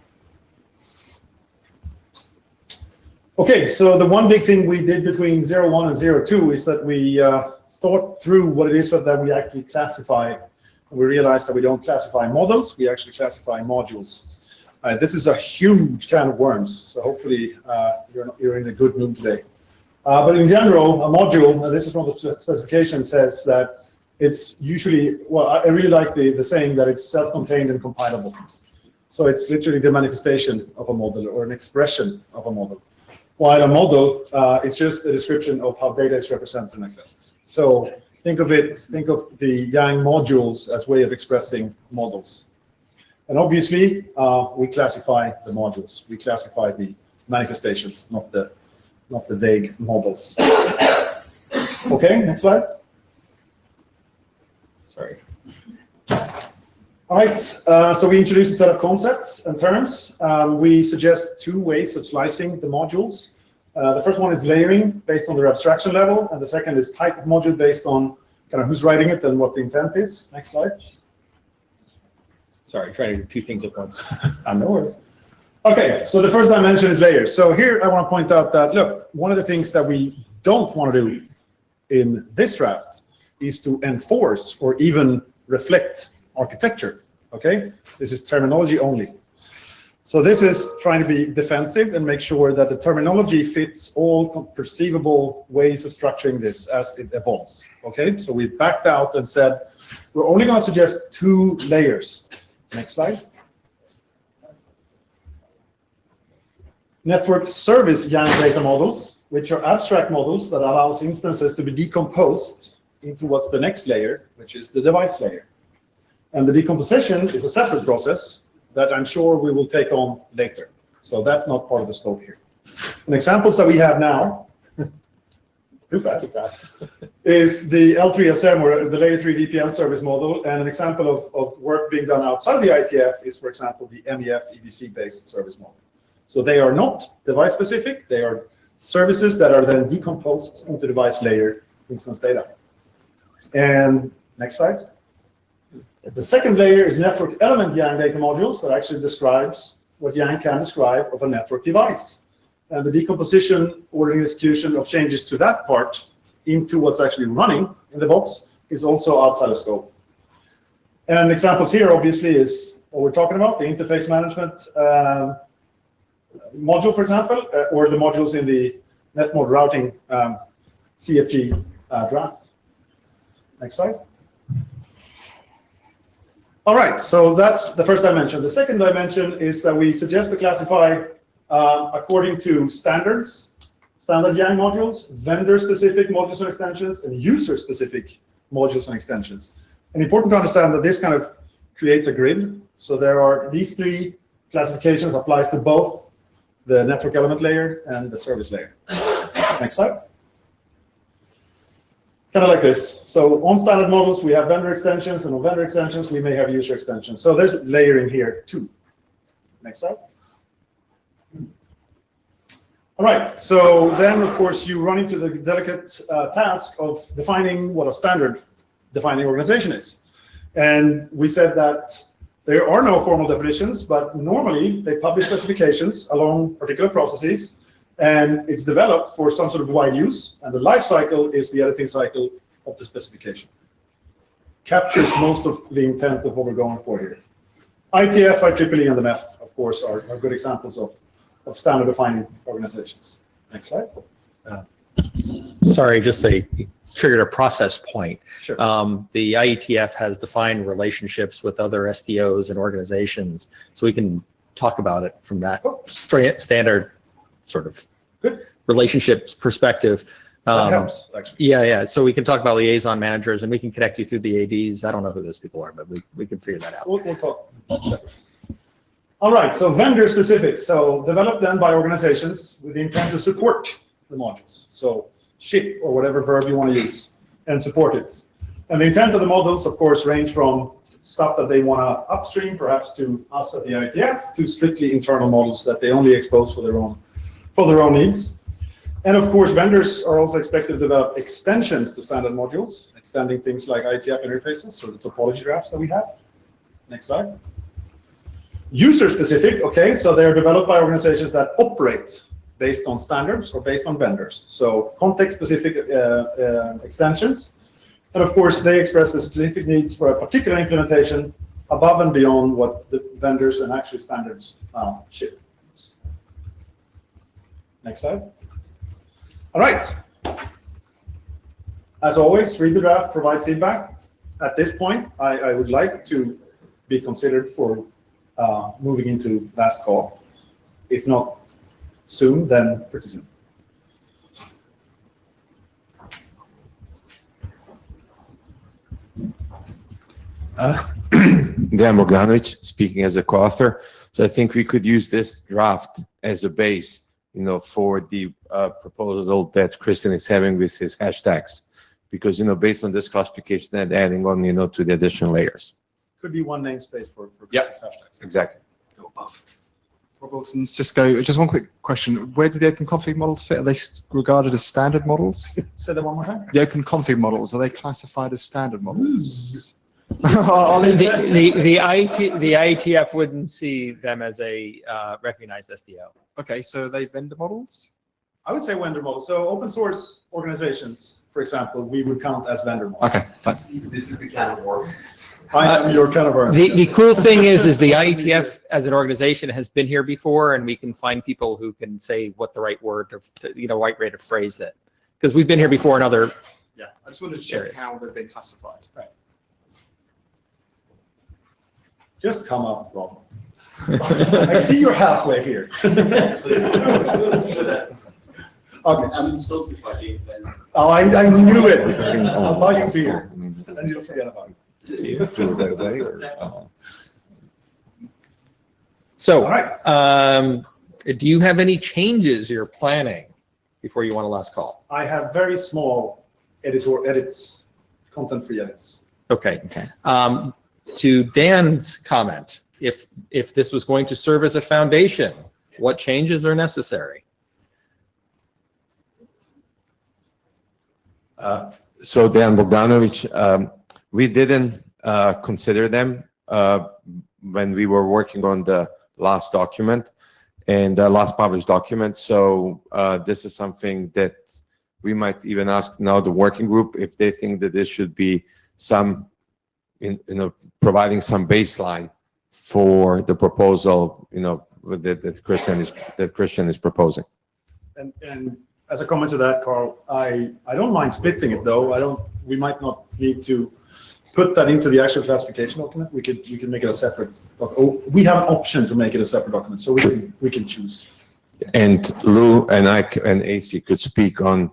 Okay, so the one big thing we did between 0.1 and 0.2 is that we thought through what it is that we actually classify. We realized that we don't classify models, we actually classify modules. This is a huge can of worms, so hopefully you're in a good mood today. But in general, a module, and this is from the specification, says that it's usually, well, I really like the saying that it's self-contained and compilable. So it's literally the manifestation of a model or an expression of a model. While a model is just a description of how data is represented and accessed. So think of the Yang modules as way of expressing models. And obviously, we classify the modules. We classify the manifestations, not the vague models. Okay, next slide. Sorry. All right, so we introduced a set of concepts and terms. We suggest two ways of slicing the modules. The first one is layering based on their abstraction level, and the second is type of module based on kind of who's writing it and what the intent is. Next slide. Sorry, trying to do two things at once. No worries. Okay, so the first dimension is layers. So here I want to point out that, look, one of the things that we don't want to do in this draft is to enforce or even reflect architecture, okay? This is terminology only. So this is trying to be defensive and make sure that the terminology fits all perceivable ways of structuring this as it evolves, okay? So we backed out and said, we're only going to suggest two layers. Next slide. Network service Yang data models, which are abstract models that allows instances to be decomposed into what's the next layer, which is the device layer. And the decomposition is a separate process that I'm sure we will take on later. So that's not part of the scope here. And examples that we have now, too fast, is the L3SM, or the layer 3 VPN service model. And an example of work being done outside of the IETF is, for example, the MEF EBC-based service model. So they are not device specific, they are services that are then decomposed into device layer instance data. And next slide. The second layer is network element Yang data modules that actually describes what Yang can describe of a network device. And the decomposition or execution of changes to that part into what's actually running in the box is also outside of scope. And examples here obviously is what we're talking about, the interface management module, for example, or the modules in the Netmod routing CFG draft. Next slide. All right, so that's the first dimension. The second dimension is that we suggest to classify according to standards, standard Yang modules, vendor-specific modules and extensions, and user-specific modules and extensions. And important to understand that this kind of creates a grid. So there are these three classifications applies to both the network element layer and the service layer. Next slide. Kind of like this. So on standard models, we have vendor extensions, and on vendor extensions, we may have user extensions. So there's layering here too. Next slide. All right, so then of course you run into the delicate task of defining what a standard defining organization is. And we said that there are no formal definitions, but normally they publish specifications along particular processes, and it's developed for some sort of wide use, and the life cycle is the editing cycle of the specification. Captures most of the intent of what we're going for here. IETF, IEEE, and the MEF, of course, are good examples of standard defining organizations. Next slide. Sorry, just triggered a process point. Sure. The IETF has defined relationships with other SDOs and organizations, so we can talk about it from that standard sort of relationships perspective. That helps, actually. Yeah. So we can talk about liaison managers, and we can connect you through the ADs. I don't know who those people are, but we can figure that out. We'll talk. All right, so vendor specific. So developed then by organizations with the intent to support the modules. So ship or whatever verb you want to use and support it. And the intent of the models, of course, range from stuff that they want to upstream, perhaps to us at the IETF, to strictly internal models that they only expose for their own needs. And of course, vendors are also expected to develop extensions to standard modules, extending things like IETF interfaces or the topology graphs that we have. Next slide. User specific, okay, so they're developed by organizations that operate based on standards or based on vendors. So context specific extensions. And of course, they express the specific needs for a particular implementation above and beyond what the vendors and actually standards ship. Next slide. All right. As always, read the draft, provide feedback. At this point, I would like to be considered for moving into last call. If not soon, then pretty soon. Dan Bogdanovic, speaking as a co-author. So I think we could use this draft as a base, for the proposal that Christian is having with his hashtags, because based on this classification and adding on, to the additional layers. Could be one namespace for Yep. hashtags. Exactly. Rob Wilson, Cisco, just one quick question. Where do the open config models fit? Are they regarded as standard models? Say that one more time. The open config models, are they classified as standard models? The IETF wouldn't see them as a recognized SDO. Okay, so are they vendor models? I would say vendor models. So open source organizations, for example, we would count as vendor models. Okay, fine. This is the kind of work. I am your kind of The cool thing is the IETF as an organization has been here before, and we can find people who can say what the right word, right way to phrase it. Because we've been here before in other. Yeah, I just wanted to check how they've been classified. Right. Just come up, Rob. I see you're halfway here. Okay. I'm insulted by being vendor. Oh, I knew it. I'll buy you beer, and you'll forget about it. So, do you have any changes you're planning before you want a last call? I have very small edits, content-free edits. Okay. To Dan's comment, if this was going to serve as a foundation, what changes are necessary? So Dan Bogdanovic, we didn't consider them when we were working on the last document and the last published document. So this is something that we might even ask now the working group if they think that this should be some, providing some baseline for the proposal, that Christian is proposing. And as a comment to that, Carl, I don't mind splitting it though. We might not need to put that into the actual classification document. We can make it a separate. We have an option to make it a separate document, so we can choose. And Lou and I and AC could speak on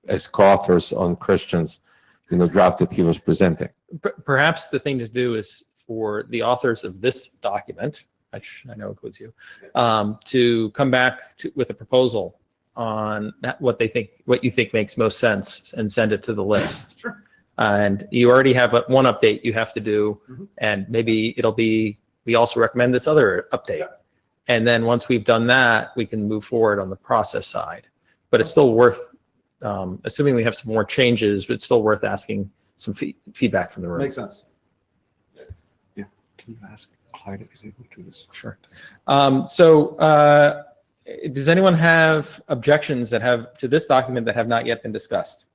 as co-authors on Christian's, draft that he was presenting. Perhaps the thing to do is for the authors of this document, which I know includes you, to come back with a proposal on what you think makes most sense and send it to the list. Sure. And you already have one update you have to do, and maybe we also recommend this other update. Yeah. And then once we've done that, we can move forward on the process side. But it's still worth, assuming we have some more changes, but it's still worth asking some feedback from the room. Makes sense. Yeah. Can you ask Clyde if he's able to do this? Sure. Does anyone have objections to this document that have not yet been discussed?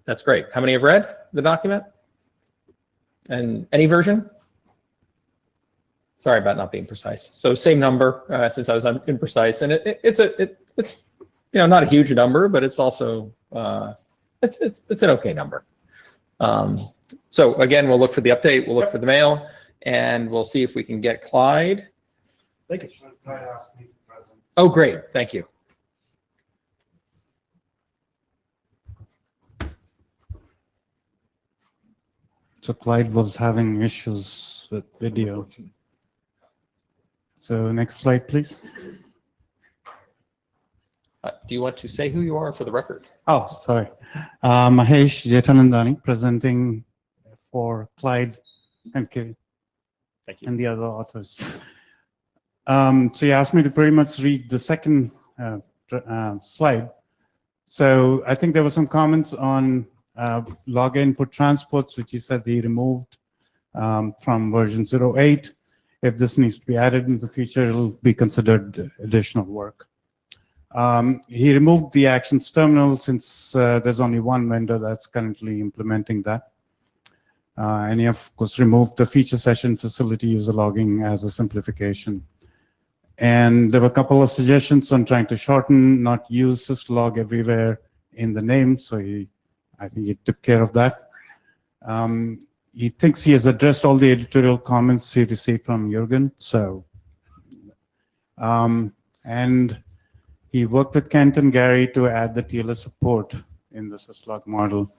That's great. How many have read the document? And any version? Sorry about not being precise. So same number, since I was imprecise, and it's not a huge number, but it's also it's an okay number. So again, we'll look for the update. We'll look for the mail, and we'll see if we can get Clyde. Thank you. Oh, great. Thank you. So Clyde was having issues with video. So next slide, please. Do you want to say who you are for the record? Oh, sorry. Mahesh Jetanandani, presenting for Clyde and Kevin. Thank you. And the other authors. So you asked me to pretty much read the second slide. So I think there were some comments on log input transports, which he said he removed from version 08. If this needs to be added in the future, it'll be considered additional work. He removed the actions terminal since there's only one vendor that's currently implementing that. And he, of course, removed the feature session facility user logging as a simplification. And there were a couple of suggestions on trying to shorten, not use syslog everywhere in the name. So I think he took care of that. He thinks he has addressed all the editorial comments he received from Jürgen. So, and he worked with Kent and Gary to add the TLS support in the syslog model.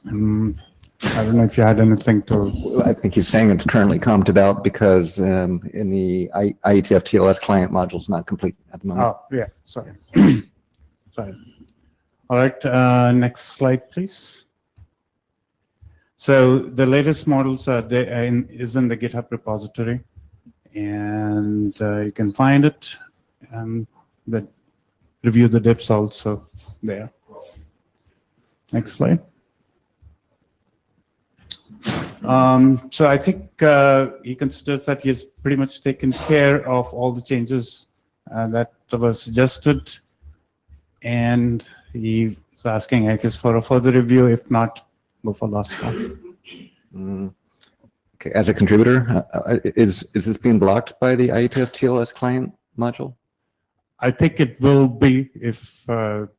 I don't know if you had anything to. I think he's saying it's currently commented out because in the IETF TLS client module is not complete at the moment. Oh, yeah, sorry. Sorry. All right, next slide, please. So the latest models are is in the GitHub repository, and you can find it, and review the diffs also there. Next slide. So I think he considers that he has pretty much taken care of all the changes that were suggested, and he's asking, I guess, for a further review. If not, go for last call. Okay, as a contributor, is this being blocked by the IETF TLS client module? I think it will be if, or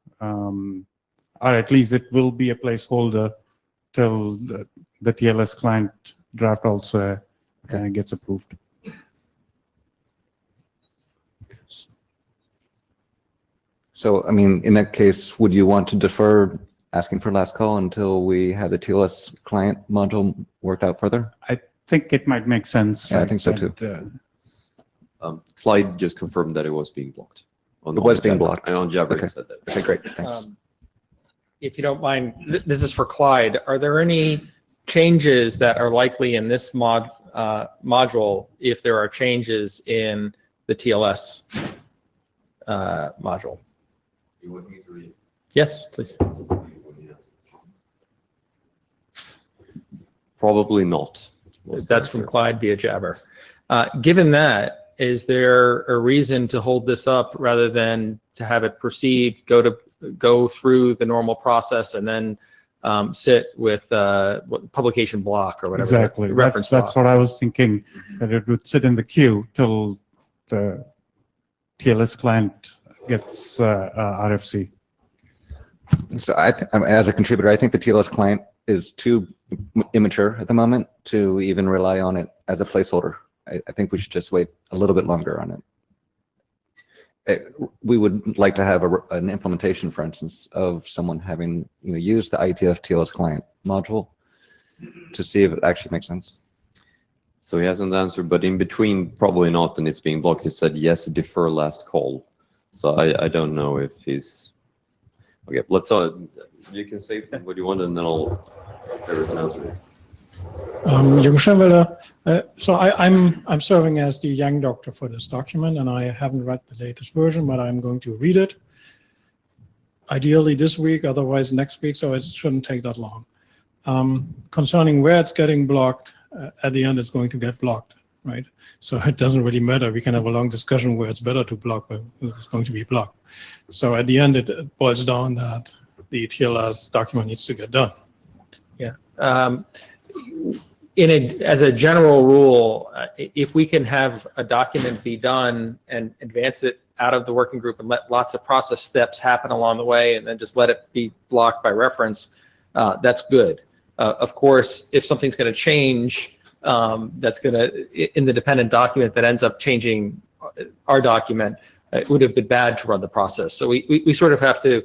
at least it will be a placeholder till the TLS client draft also gets approved. So, I mean, in that case, would you want to defer asking for last call until we have the TLS client module worked out further? I think it might make sense. Yeah, I think so too. Clyde just confirmed that it was being blocked. It was being blocked. On Jabber, Okay. he said that. Okay, great, thanks. If you don't mind, this is for Clyde. Are there any changes that are likely in this module if there are changes in the TLS module? You want me to read? Yes, please. Probably not. That's from Clyde via Jabber. Given that, is there a reason to hold this up rather than to have it proceed, go through the normal process, and then sit with publication block or whatever? Exactly. Reference That's block. what I was thinking, that it would sit in the queue till the TLS client gets RFC. So as a contributor, I think the TLS client is too immature at the moment to even rely on it as a placeholder. I think we should just wait a little bit longer on it. We would like to have an implementation, for instance, of someone having used the IETF TLS client module to see if it actually makes sense. So he hasn't answered, but in between, probably not, and it's being blocked. He said, yes, defer last call. So I don't know if he's... Okay, let's, you can say what you want, and then there is an answer. So I'm serving as the Yang doctor for this document, and I haven't read the latest version, but I'm going to read it. Ideally this week, otherwise next week, so it shouldn't take that long. Concerning where it's getting blocked, at the end it's going to get blocked, right? So it doesn't really matter. We can have a long discussion where it's better to block, but it's going to be blocked. So at the end it boils down that the TLS document needs to get done. Yeah. As a general rule, if we can have a document be done and advance it out of the working group and let lots of process steps happen along the way and then just let it be blocked by reference, that's good. Of course, if something's going to change, that's going to, in the dependent document that ends up changing our document, it would have been bad to run the process. So we sort of have to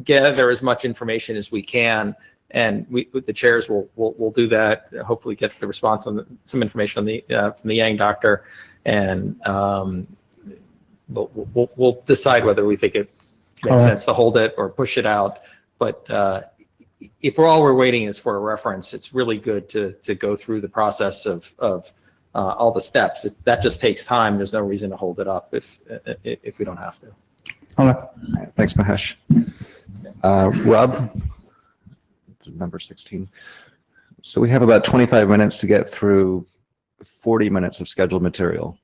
gather as much information as we can, and the chairs will do that. Hopefully, get the response on some information on the from the Yang doctor, and we'll decide whether we think it makes sense to hold it or push it out. But if all we're waiting is for a reference, it's really good to go through the process of all the steps. That just takes time. There's no reason to hold it up if we don't have to. All right. Thanks, Mahesh. Rob, number 16. So we have about 25 minutes to get through 40 minutes of scheduled material.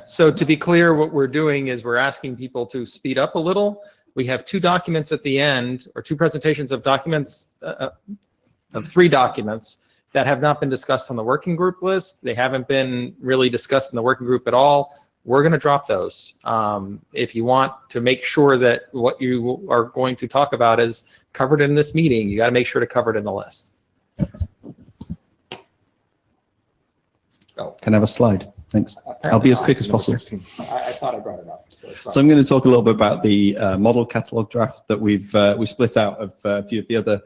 So to be clear, what we're doing is we're asking people to speed up a little we have two documents at the end, or two presentations of documents, of three documents that have not been discussed on the working group list. They haven't been really discussed in the working group at all. We're going to drop those. If you want to make sure that what you are going to talk about is covered in this meeting, you got to make sure to cover it in the list. Can I have a slide? Thanks. I'll be as quick as possible. I thought I brought it up. So I'm going to talk a little bit about the model catalog draft that we split out of a few of the other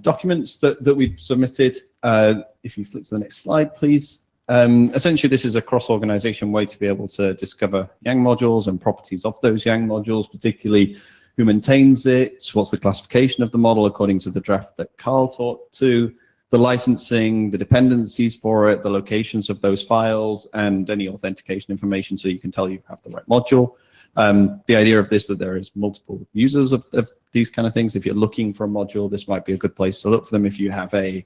documents that we've submitted. If you flip to the next slide, please. Essentially, this is a cross-organization way to be able to discover Yang modules and properties of those Yang modules, particularly who maintains it, what's the classification of the model according to the draft that Carl talked to, the licensing, the dependencies for it, the locations of those files, and any authentication information so you can tell you have the right module. The idea of this, that there is multiple users of these kind of things. If you're looking for a module, this might be a good place to look for them. If you have a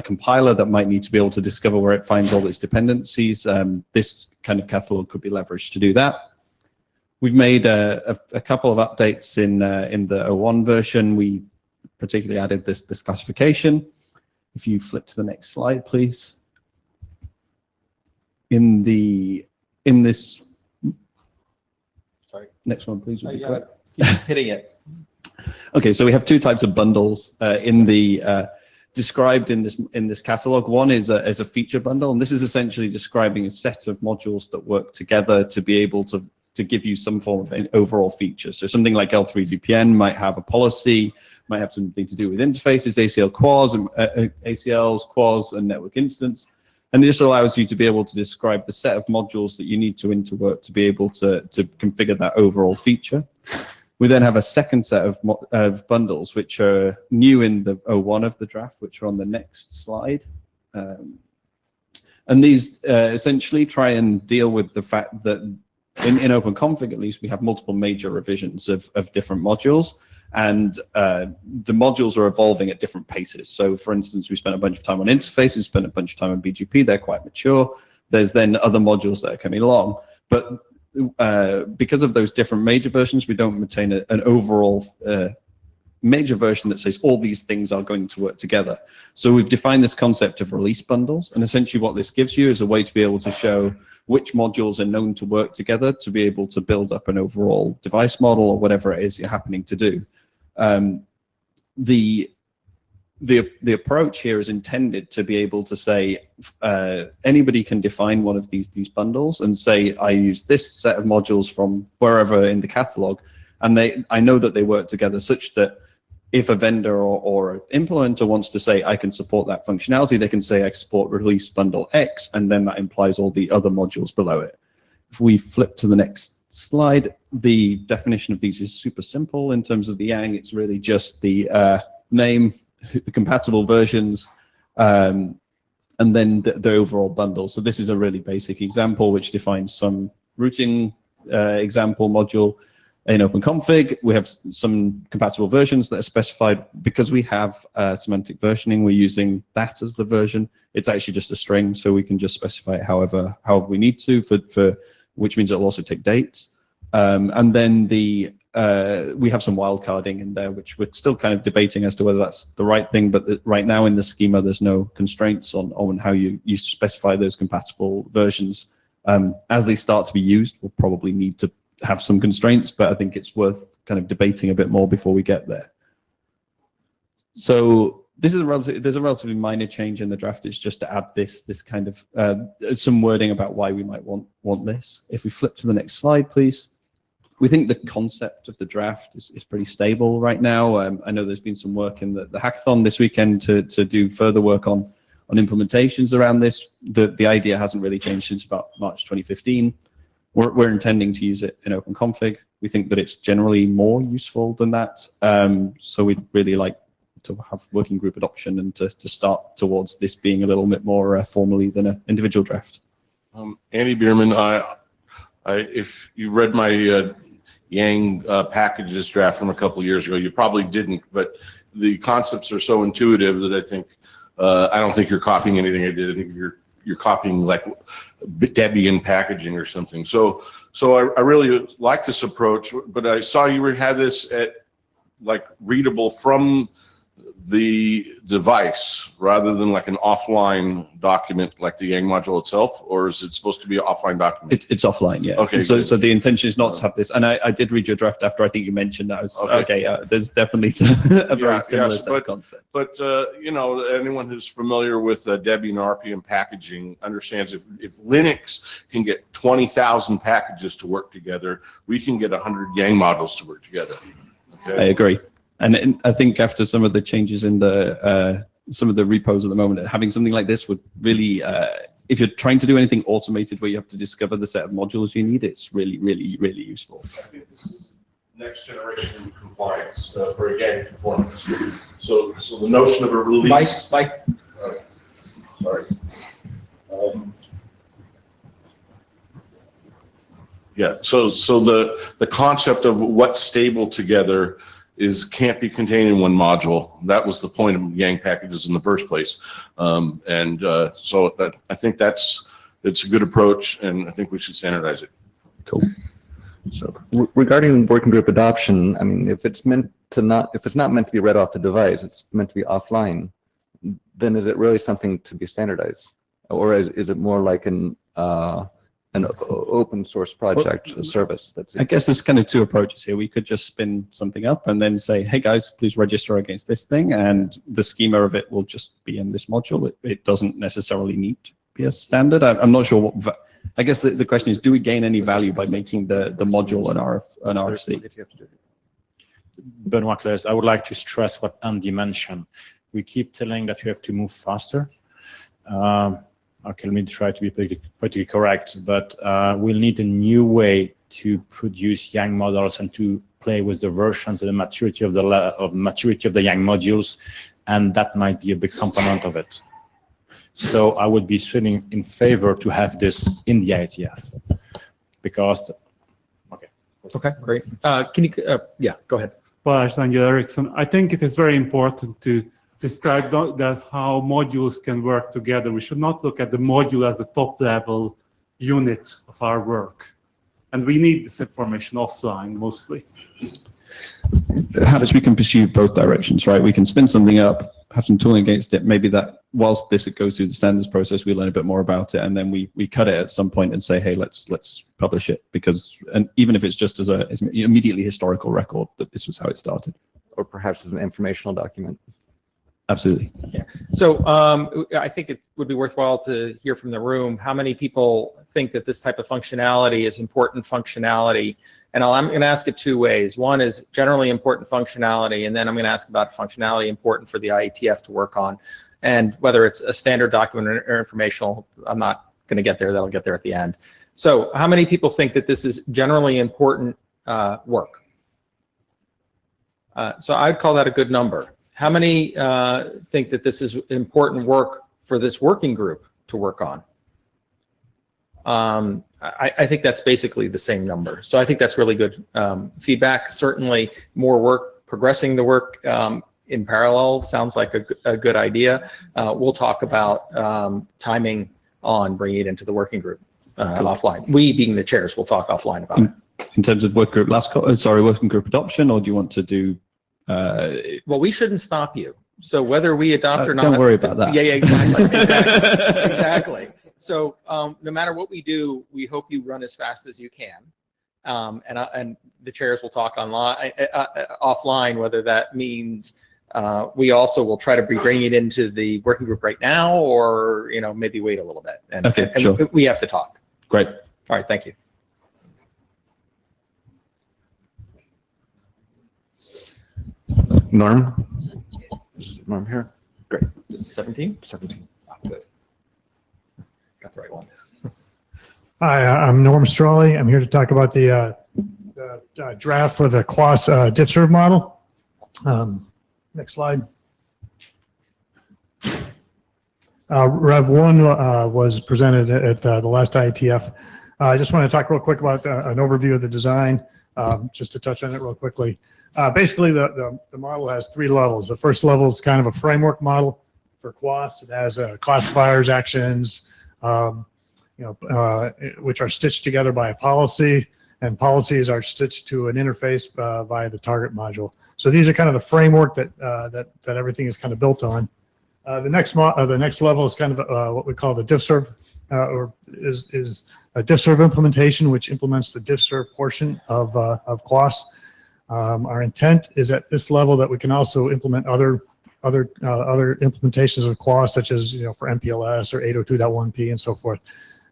compiler that might need to be able to discover where it finds all its dependencies, this kind of catalog could be leveraged to do that. We've made a couple of updates in the 01 version. We particularly added this classification. If you flip to the next slide, please. In this, sorry. Next one, please. You gotta keep hitting it. Okay, so we have two types of bundles described in this catalog. One is as a feature bundle, and this is essentially describing a set of modules that work together to be able to give you some form of an overall feature. So something like L3 VPN might have a policy, might have something to do with interfaces, ACL QoS, ACLs, QoS, and network instance. And this allows you to be able to describe the set of modules that you need to interwork to be able to configure that overall feature. We then have a second set of bundles, which are new in the 01 of the draft, which are on the next slide. And these essentially try and deal with the fact that in OpenConfig, at least, we have multiple major revisions of different modules. And the modules are evolving at different paces. So for instance, we spent a bunch of time on interfaces, we spent a bunch of time on BGP, they're quite mature. There's then other modules that are coming along. But because of those different major versions, we don't maintain an overall major version that says all these things are going to work together. So we've defined this concept of release bundles. And essentially what this gives you is a way to be able to show which modules are known to work together to be able to build up an overall device model or whatever it is you're happening to do. The approach here is intended to be able to say anybody can define one of these bundles and say I use this set of modules from wherever in the catalog, and I know that they work together such that if a vendor or an implementer wants to say I can support that functionality, they can say I support release bundle X, and then that implies all the other modules below it. If we flip to the next slide, the definition of these is super simple in terms of the Yang. It's really just the name, the compatible versions, and then the overall bundle. So this is a really basic example which defines some routing example module. In OpenConfig, we have some compatible versions that are specified. Because we have semantic versioning, we're using that as the version. It's actually just a string, so we can just specify it however we need to, for which means it'll also take dates. And then we have some wildcarding in there, which we're still kind of debating as to whether that's the right thing. But right now in the schema, there's no constraints on how you specify those compatible versions. As they start to be used, we'll probably need to have some constraints, but I think it's worth kind of debating a bit more before we get there. So this is there's a relatively minor change in the draft. It's just to add this kind of some wording about why we might want this. If we flip to the next slide, please. We think the concept of the draft is pretty stable right now. I know there's been some work in the hackathon this weekend to do further work on implementations around this. The idea hasn't really changed since about March 2015. We're intending to use it in OpenConfig. We think that it's generally more useful than that. So we'd really like to have working group adoption and to start towards this being a little bit more formally than an individual draft. Andy Bierman, if you read my Yang packages draft from a couple of years ago, you probably didn't, but the concepts are so intuitive that I don't think you're copying anything I did. I think you're you're copying like Debian packaging or something. So I really like this approach, but I saw you had this at like readable from the device rather than like an offline document like the Yang module itself, or is it supposed to be an offline document? It's offline, yeah. Okay. So the intention is not to have this, and I did read your draft after I think you mentioned that. I was, okay, there's definitely a very similar set of concepts. But you know, anyone who's familiar with Debian RPM packaging understands if Linux can get 20,000 packages to work together, we can get 100 Yang modules to work together. Okay? I agree. And I think after some of the changes in the some of the repos at the moment, having something like this would really, if you're trying to do anything automated where you have to discover the set of modules you need, it's really, really, really useful. I think this is next generation compliance for Yang performance. So the notion of a release. Mike. Sorry. Yeah. So the concept of what's stable together can't be contained in one module. That was the point of Yang packages in the first place. So I think it's a good approach, and I think we should standardize it. Cool. So regarding working group adoption, I mean, if it's not meant to be read off the device, it's meant to be offline, then is it really something to be standardized? Or is it more like an open source project, a service? I guess there's kind of two approaches here. We could just spin something up and then say, hey guys, please register against this thing, and the schema of it will just be in this module. It doesn't necessarily need to be a standard. I'm not sure what, I guess the question is, do we gain any value by making the module an RFC? Benoit Claes, I would like to stress what Andy mentioned. We keep telling that you have to move faster. Okay, let me try to be politically correct, but we'll need a new way to produce Yang models and to play with the versions and the maturity of the Yang modules, and that might be a big component of it. So I would be sitting in favor to have this in the IETF, because. Okay, great. Can you? Yeah, go ahead. Well, thank you, Ericsson. I think it is very important to describe how modules can work together. We should not look at the module as the top level unit of our work. And we need this information offline mostly. Perhaps we can pursue both directions, right? We can spin something up, have some tooling against it. Maybe that whilst this goes through the standards process, we learn a bit more about it, and then we cut it at some point and say, hey, let's publish it, because, and even if it's just as an immediately historical record that this was how it started. Or perhaps as an informational document. Absolutely. Yeah. So I think it would be worthwhile to hear from the room how many people think that this type of functionality is important functionality. And I'm going to ask it two ways. One is generally important functionality, and then I'm going to ask about functionality important for the IETF to work on. And whether it's a standard document or informational, I'm not going to get there. That'll get there at the end. So how many people think that this is generally important work? So I'd call that a good number. How many think that this is important work for this working group to work on? I think that's basically the same number. So I think that's really good feedback. Certainly more work, progressing the work in parallel sounds like a good idea. We'll talk about timing on bringing it into the working group offline. We, being the chairs, will talk offline about it. In terms of working group adoption, or do you want to do? Well, we shouldn't stop you. So whether we adopt or not. Don't worry about that. Yeah, exactly. Exactly. So no matter what we do, we hope you run as fast as you can. And the chairs will talk offline, whether that means we also will try to bring it into the working group right now, or maybe wait a little bit. And sure. We have to talk. Great. All right. Thank you. Norm? Is Norm here? Great. This is 17? 17. Oh, good. Got the right one. Hi, I'm Norm Strawley. I'm here to talk about the draft for the QoS DiffServ model. Next slide. Rev 1 was presented at the last IETF. I just want to talk real quick about an overview of the design, just to touch on it real quickly. Basically, the model has 3 levels. The first level is kind of a framework model for QoS. It has classifiers, actions, which are stitched together by a policy, and policies are stitched to an interface via the target module. So these are kind of the framework that everything is kind of built on. The next level is kind of what we call the diffserv, or is a diffserv implementation, which implements the diffserv portion of CLOS. Our intent is at this level that we can also implement other implementations of CLOS, such as for MPLS or 802.1p and so forth.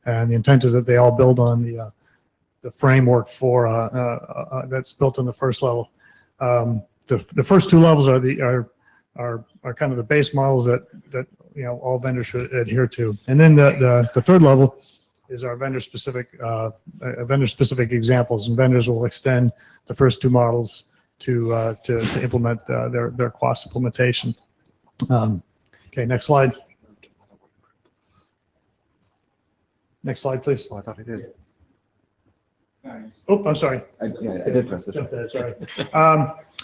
And the intent is that they all build on the framework for that's built on the first level. The first two levels are kind of the base models that all vendors should adhere to. And then the third level is our vendor specific examples, and vendors will extend the first two models to implement their CLOS implementation. Okay, next slide. Next slide, please. Oh, I thought I did. Oh, I'm sorry. I did press it. Sorry.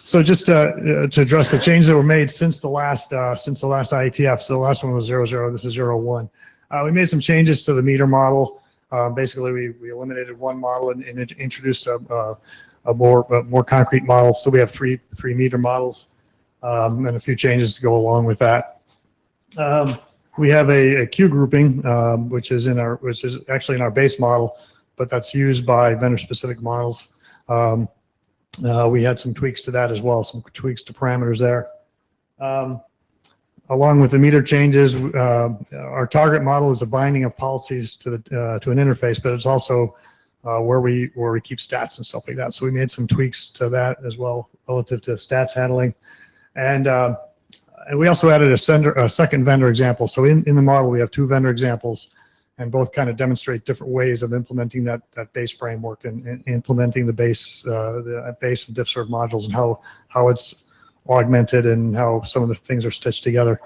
So just to address the changes that were made since the last IETF. So the last one was 00. This is 01. We made some changes to the meter model. Basically, we eliminated one model and introduced a more concrete model. So we have three meter models and a few changes to go along with that. We have a queue grouping, which is actually in our base model, but that's used by vendor-specific models. We had some tweaks to that as well, some tweaks to parameters there. Along with the meter changes, our target model is a binding of policies to an interface, but it's also where we keep stats and stuff like that. So we made some tweaks to that as well relative to stats handling, and we also added a second vendor example. So in the model, we have two vendor examples, and both kind of demonstrate different ways of implementing that base framework and implementing the base and diffserv modules, and how it's augmented and how some of the things are stitched together.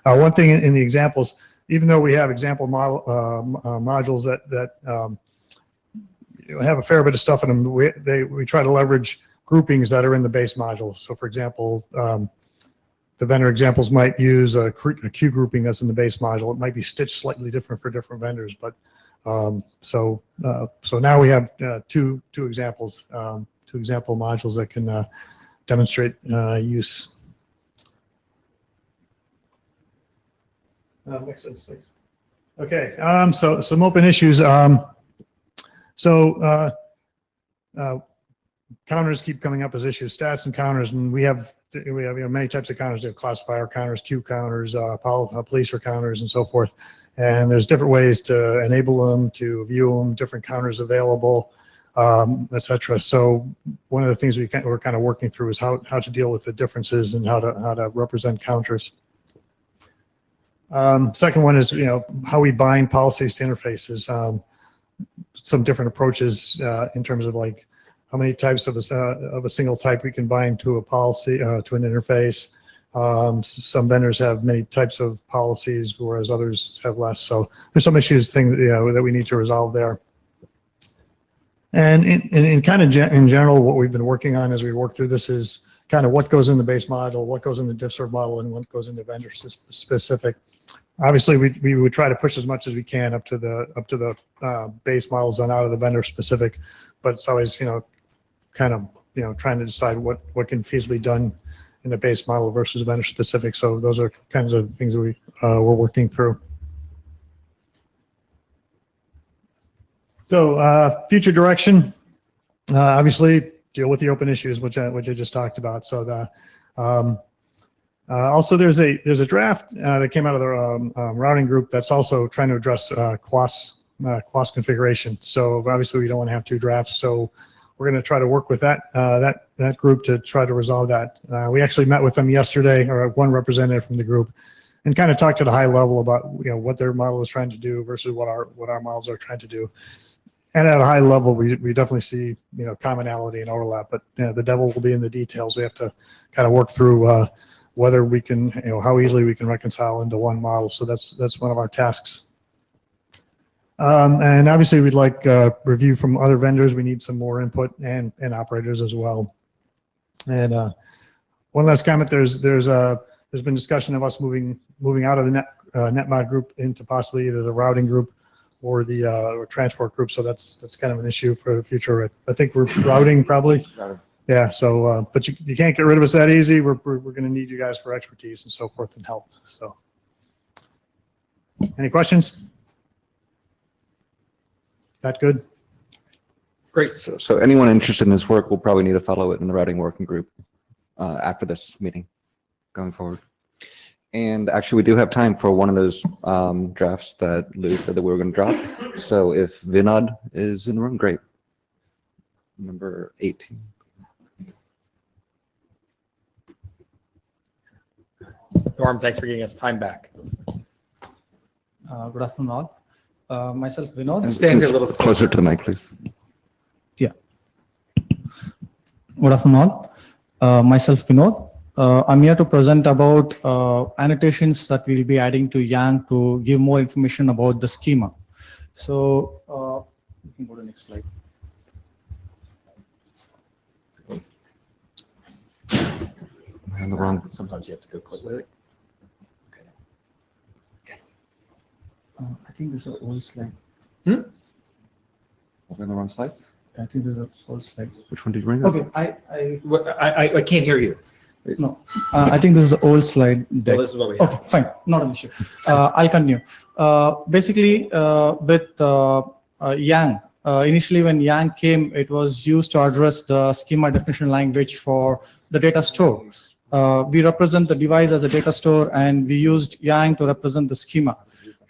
One thing in the examples, even though we have example modules that have a fair bit of stuff in them, we try to leverage groupings that are in the base modules. So for example, the vendor examples might use a queue grouping that's in the base module. It might be stitched slightly different for different vendors, but so now we have two examples, two example modules that can demonstrate use. Next slide, please. Okay, so some open issues. Counters keep coming up as issues, stats and counters, and we have many types of counters. We have classifier counters, queue counters, policer counters, and so forth. And there's different ways to enable them, to view them, different counters available, etc. So one of the things we're kind of working through is how to deal with the differences and how to represent counters. Second one is how we bind policies to interfaces. Some different approaches in terms of like how many types of a single type we can bind to a policy, to an interface. Some vendors have many types of policies, whereas others have less. So there's some issues that we need to resolve there. And in general, what we've been working on as we work through this is kind of what goes in the base model, what goes in the diffserv model, and what goes into vendor specific. Obviously, we would try to push as much as we can up to the base models and out of the vendor specific, but it's always kind of trying to decide what can feasibly be done in the base model versus vendor specific. So those are kinds of things that we're working through. So future direction, obviously deal with the open issues, which I just talked about. So also there's a draft that came out of the routing group that's also trying to address CLOS configuration. So obviously we don't want to have two drafts. So we're going to try to work with that group to try to resolve that. We actually met with them yesterday, or one representative from the group, and kind of talked at a high level about what their model is trying to do versus what our models are trying to do. And at a high level, we definitely see commonality and overlap, but the devil will be in the details. We have to kind of work through whether we can, how easily we can reconcile into one model. So that's one of our tasks. And obviously, we'd like review from other vendors. We need some more input and operators as well. And one last comment: there's been discussion of us moving out of the Netmod group into possibly either the routing group or the transport group. So that's kind of an issue for the future. I think we're routing probably. Yeah. So, but you can't get rid of us that easy. We're going to need you guys for expertise and so forth and help. So, any questions? That good? Great. So anyone interested in this work will probably need to follow it in the routing working group after this meeting going forward. And actually, we do have time for one of those drafts that Lou said that we were going to drop. So if Vinod is in the room, great. Number 18. Norm, thanks for getting us time back. Good afternoon, all. Myself, Vinod. And Stand please a little closer to the mic, please. Yeah. Good afternoon, all. Myself, Vinod. I'm here to present about annotations that we'll be adding to Yang to give more information about the schema. So, you can go to the next slide. And the wrong. Sometimes you have to go quick. Wait. I think this is an old slide. We're in the wrong slides? I think this is an old slide. Which one did you bring up? Okay, I can't hear you. No, I think this is an old slide deck. Well, this is what we have. Okay, fine, not an issue. I'll continue. Basically, with Yang, initially when Yang came, it was used to address the schema definition language for the data store. We represent the device as a data store, and we used Yang to represent the schema.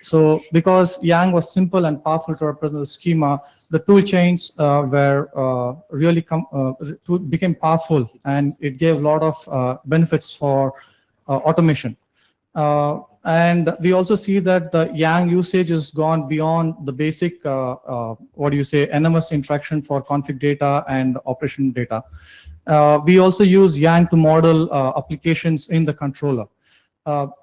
So because Yang was simple and powerful to represent the schema, the tool chains were really became powerful, and it gave a lot of benefits for automation. And we also see that the Yang usage has gone beyond the basic, NMS interaction for config data and operation data. We also use Yang to model applications in the controller.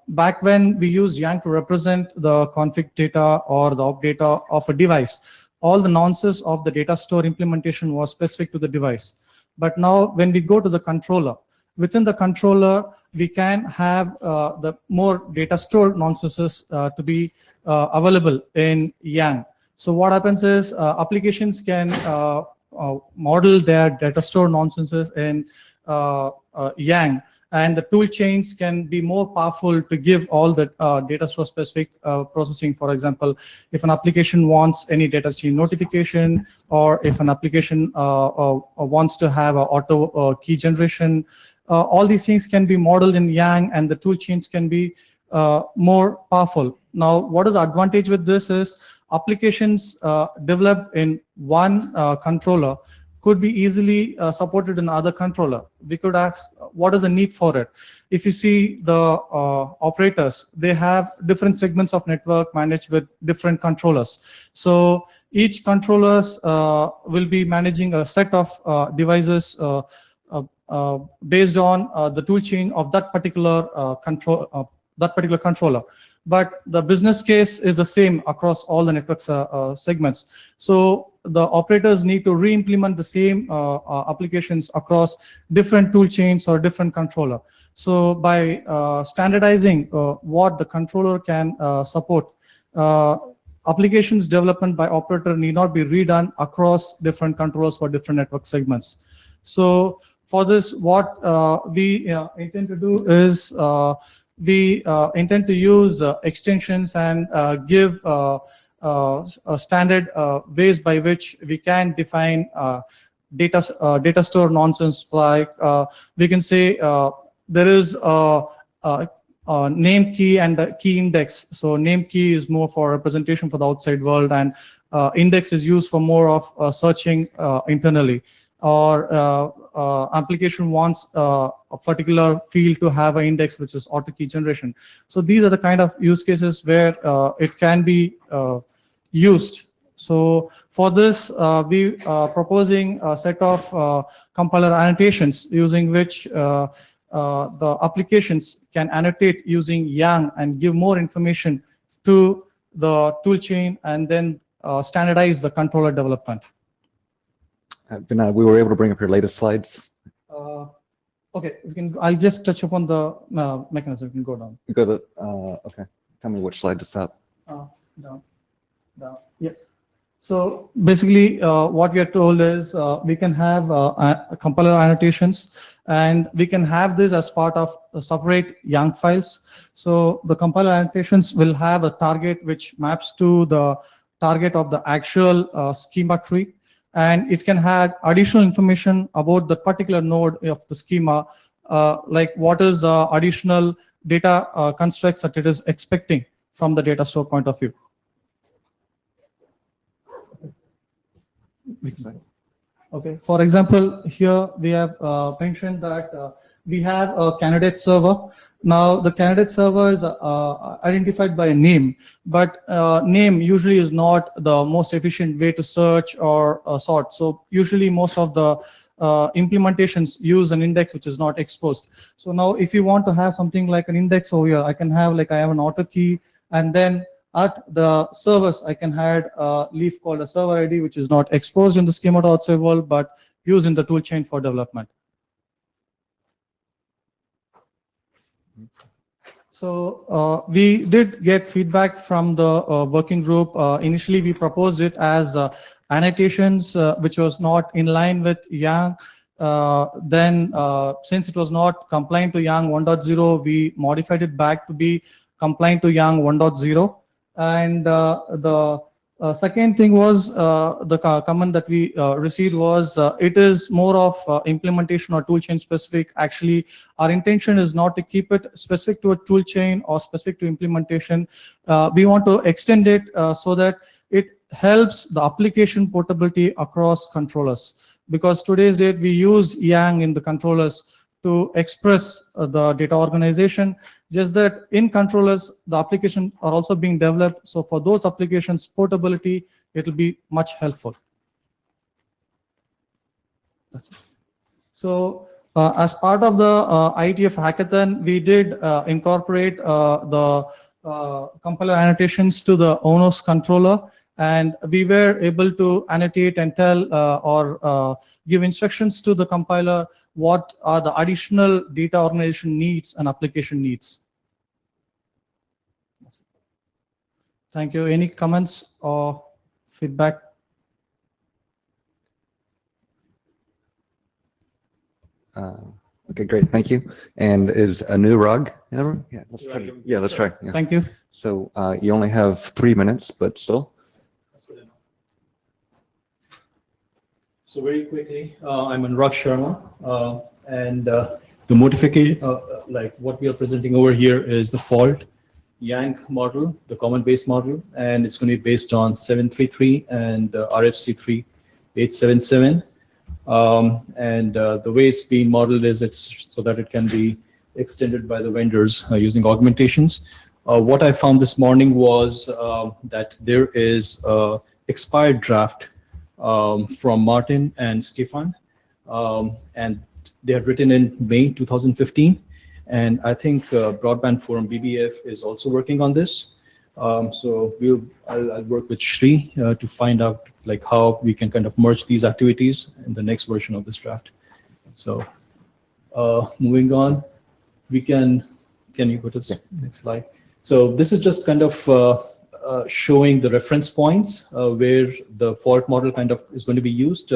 Back when we used Yang to represent the config data or the op data of a device, all the nonces of the data store implementation was specific to the device. But now when we go to the controller, within the controller, we can have the more data store nonces to be available in Yang. So what happens is applications can model their data store nonsenses in Yang, and the tool chains can be more powerful to give all the data store specific processing. For example, if an application wants any data chain notification, or if an application wants to have an auto key generation, all these things can be modeled in Yang, and the tool chains can be more powerful. Now, what is the advantage with this is applications developed in one controller could be easily supported in other controller. We could ask, what is the need for it? If you see the operators, they have different segments of network managed with different controllers. So each controllers will be managing a set of devices based on the tool chain of that particular controller. But the business case is the same across all the network segments. So the operators need to re-implement the same applications across different tool chains or different controller. So by standardizing what the controller can support, applications development by operator need not be redone across different controllers for different network segments. So for this, what we intend to do is we intend to use extensions and give standard ways by which we can define data store nonsense. Like we can say there is a name key and a key index. So name key is more for representation for the outside world, and index is used for more of searching internally. Or application wants a particular field to have an index, which is auto key generation. So these are the kind of use cases where it can be used. So for this, we are proposing a set of compiler annotations using which the applications can annotate using Yang and give more information to the tool chain, and then standardize the controller development. Vinod, we were able to bring up your latest slides. Okay, we can. I'll just touch upon the mechanism. We can go down. You go to, okay. Tell me which slide to stop. Down. Yeah. So basically, what we are told is we can have compiler annotations, and we can have this as part of separate YANG files. So the compiler annotations will have a target which maps to the target of the actual schema tree, and it can have additional information about the particular node of the schema, like what is the additional data constructs that it is expecting from the data store point of view. Okay. For example, here we have mentioned that we have a candidate server. Now, the candidate server is identified by a name, but name usually is not the most efficient way to search or sort. So usually most of the implementations use an index which is not exposed. So now if you want to have something like an index over here, I can have like I have an auto key, and then at the servers, I can add a leaf called a server ID, which is not exposed in the schema.civil, but used in the toolchain for development. So we did get feedback from the working group. Initially, we proposed it as annotations, which was not in line with YANG. Then, since it was not compliant to YANG 1.0, we modified it back to be compliant to YANG 1.0. And the second thing was the comment that we received was it is more of implementation or toolchain specific. Actually, our intention is not to keep it specific to a toolchain or specific to implementation. We want to extend it so that it helps the application portability across controllers. Because today's date, we use YANG in the controllers to express the data organization, just that in controllers, the applications are also being developed. So for those applications, portability, it will be much helpful. That's it. So as part of the IETF hackathon, we did incorporate the compiler annotations to the ONOS controller, and we were able to annotate and tell or give instructions to the compiler what are the additional data organization needs and application needs. Thank you. Any comments or feedback? Okay, great. Thank you. And is Anurag? Yeah, let's try. Yeah, let's try. Yeah. Thank you. So you only have 3 minutes, but still. So very quickly, I'm Anurag Sharma, and the modification, like what we are presenting over here is the fault YANG model, the common base model, and it's going to be based on 733 and RFC 3877. And the way it's being modeled is it's so that it can be extended by the vendors using augmentations. What I found this morning was that there is an expired draft from Martin and Stefan, and they had written in May 2015, and I think Broadband Forum BBF is also working on this. So I'll work with Shri to find out like how we can kind of merge these activities in the next version of this draft. So moving on, we can you go to the next slide? So this is just kind of showing the reference points where the fault model kind of is going to be used.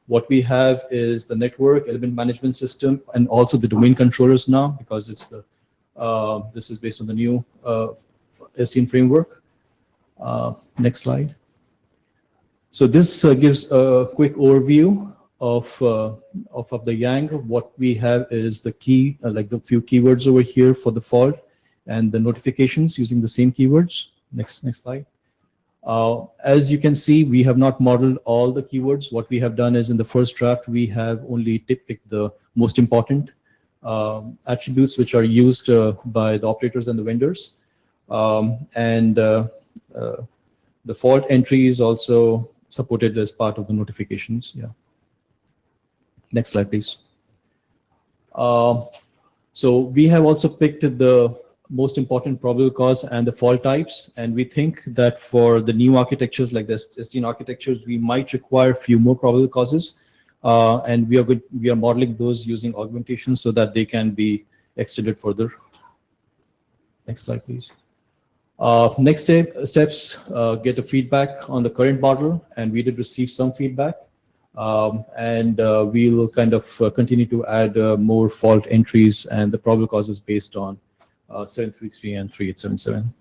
What we have is the network element management system and also the domain controllers now, because it's the this is based on the new SDN framework. Next slide. So this gives a quick overview of the YANG. What we have is the key, like the few keywords over here for the fault, and the notifications using the same keywords. Next slide. As you can see, we have not modeled all the keywords. What we have done is in the first draft, we have only picked the most important attributes which are used by the operators and the vendors. The fault entry is also supported as part of the notifications. Yeah. Next slide, please. So we have also picked the most important probable cause and the fault types, and we think that for the new architectures like this SDN architectures, we might require a few more probable causes, and we are modeling those using augmentations so that they can be extended further. Next slide, please. Steps, get the feedback on the current model, and we did receive some feedback. And we will kind of continue to add more fault entries and the probable causes based on 733 and 3877.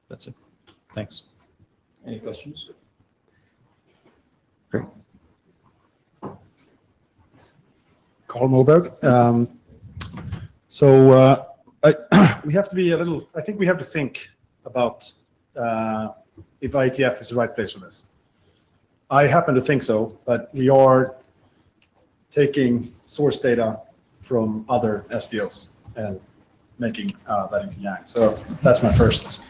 That's it. Thanks. Any questions? Great. Carl Moberg. We have to be a little, I think we have to think about if IETF is the right place for this. I happen to think so, but we are taking source data from other SDOs and making that into Yang. So that's my first.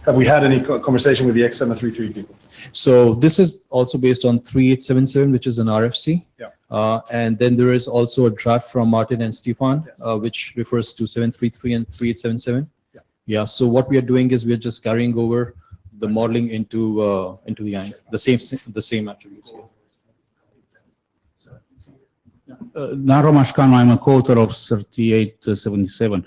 Have we had any conversation with the X733 people? So this is also based on 3877, which is an RFC. Yeah. And then there is also a draft from Martin and Stefan, which refers to 733 and 3877. Yeah. Yeah. So what we are doing is we are just carrying over the modeling into the Yang, the same attributes. Naro Mashkano, I'm a co-author of 3877.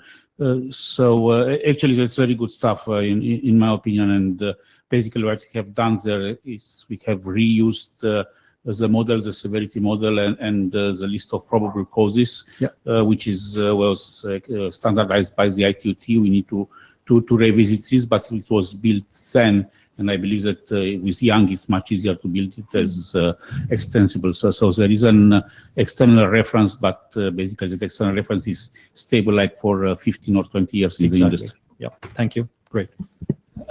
Actually, that's very good stuff in my opinion. And basically, what we have done there is we have reused the model, the severity model, and the list of probable causes, which was standardized by the ITUT. We need to revisit this, but it was built then. And I believe that with Yang, it's much easier to build it as extensible. So there is an external reference, but basically the external reference is stable like for 15 or 20 years in the industry. Yeah, thank you. Great.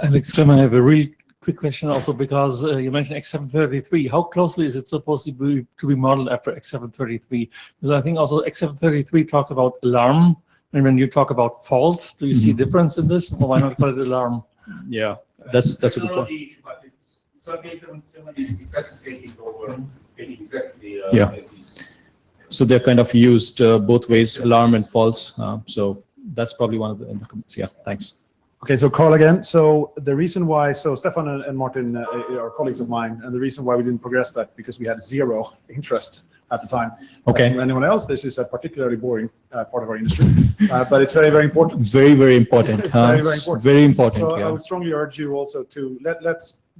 Alex Clem, I have a really quick question also because you mentioned X733. How closely is it supposed to be modeled after X733? Because I think also X733 talks about alarm. And when you talk about faults, do you see a difference in this? Or why not call it alarm? Yeah. That's a good point. Yeah. So they're kind of used both ways, alarm and false. So that's probably one of the comments. Yeah, thanks. Okay, so Carl again. So the reason why, so Stefan and Martin are colleagues of mine, and the reason why we didn't progress that because we had zero interest at the time. Okay. From anyone else, this is a particularly boring part of our industry, but it's very, very important. Very, very important. Very, very important. Very important. So yeah. I would strongly urge you also to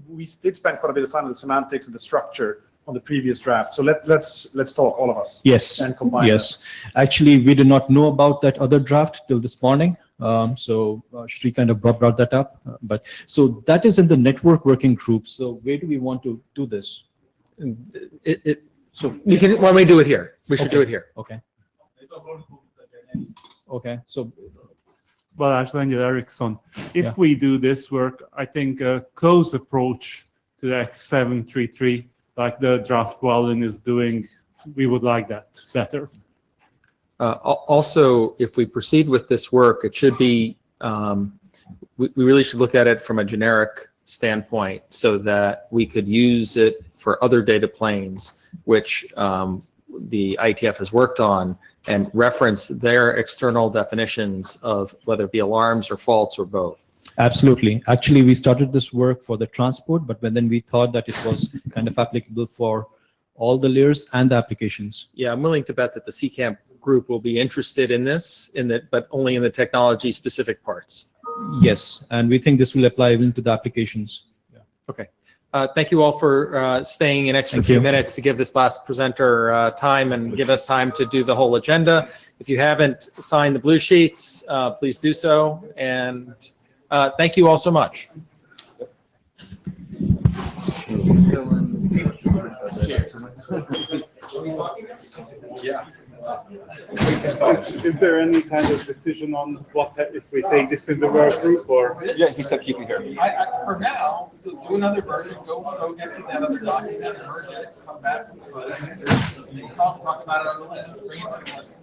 we did spend quite a bit of time on the semantics and the structure on the previous draft. So let's talk, all of us. Yes. And combine. Yes. Actually, we did not know about that other draft till this morning. So Shri kind of brought that up. But so that is in the network working group. So where do we want to do this? So why don't we do it here? We should do it here. Okay. Okay. So. Well, actually, Ericsson, if we do this work, I think a close approach to the X733, like the draft Wallin is doing, we would like that better. Also, if we proceed with this work, it should be, we really should look at it from a generic standpoint so that we could use it for other data planes, which the IETF has worked on, and reference their external definitions of whether it be alarms or faults or both. Absolutely. Actually, we started this work for the transport, but then we thought that it was kind of applicable for all the layers and the applications. Yeah, I'm willing to bet that the CCAMP group will be interested in this, but only in the technology specific parts. Yes, and we think this will apply even to the applications. Yeah. Okay. Thank you all for staying an extra few minutes to give this last presenter time and give us time to do the whole agenda. If you haven't signed the blue sheets, please do so. And thank you all so much. Yeah. Is there any kind of decision on what if we take this in the work group or? Yeah, he said keep it here. For now, do another version. Go get to that other document, merge it, come back. Talk about it on the list. Bring it to the list.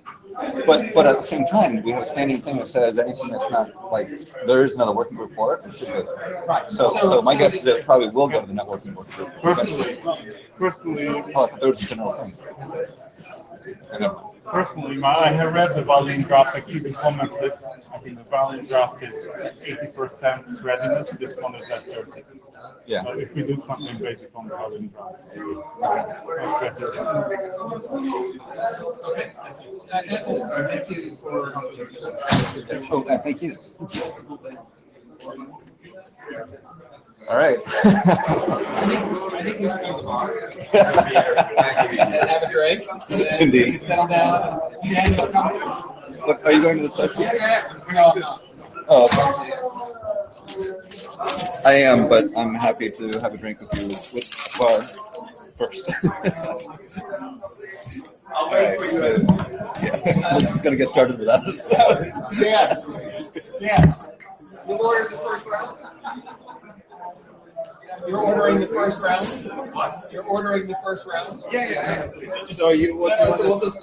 But at the same time, we have a standing thing that says anything that's not like there is another working group for it. It should go. Right. So my guess is that it probably will go to the networking work group. Personally, there's a general thing. Personally, I have read the Wallin draft. I even commented. I think the Wallin draft is 80% readiness. This one is at 30. Yeah. But if we do something based on the Wallin draft, Okay. Thank you for. Oh, thank you. All right. I think we should go to the bar. And have a drink. And then Indeed. we can settle down. And you'll come. Look, are you going to the session? No, I'm not. Oh, okay. I am, but I'm happy to have a drink with you with bar first. All right, so, yeah, I'm just gonna get started with that as well. Yeah. Yeah. You'll order the first round? You're ordering the first round? What? You're ordering the first round? Yeah. So you No, no, so we'll just.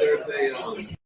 There's a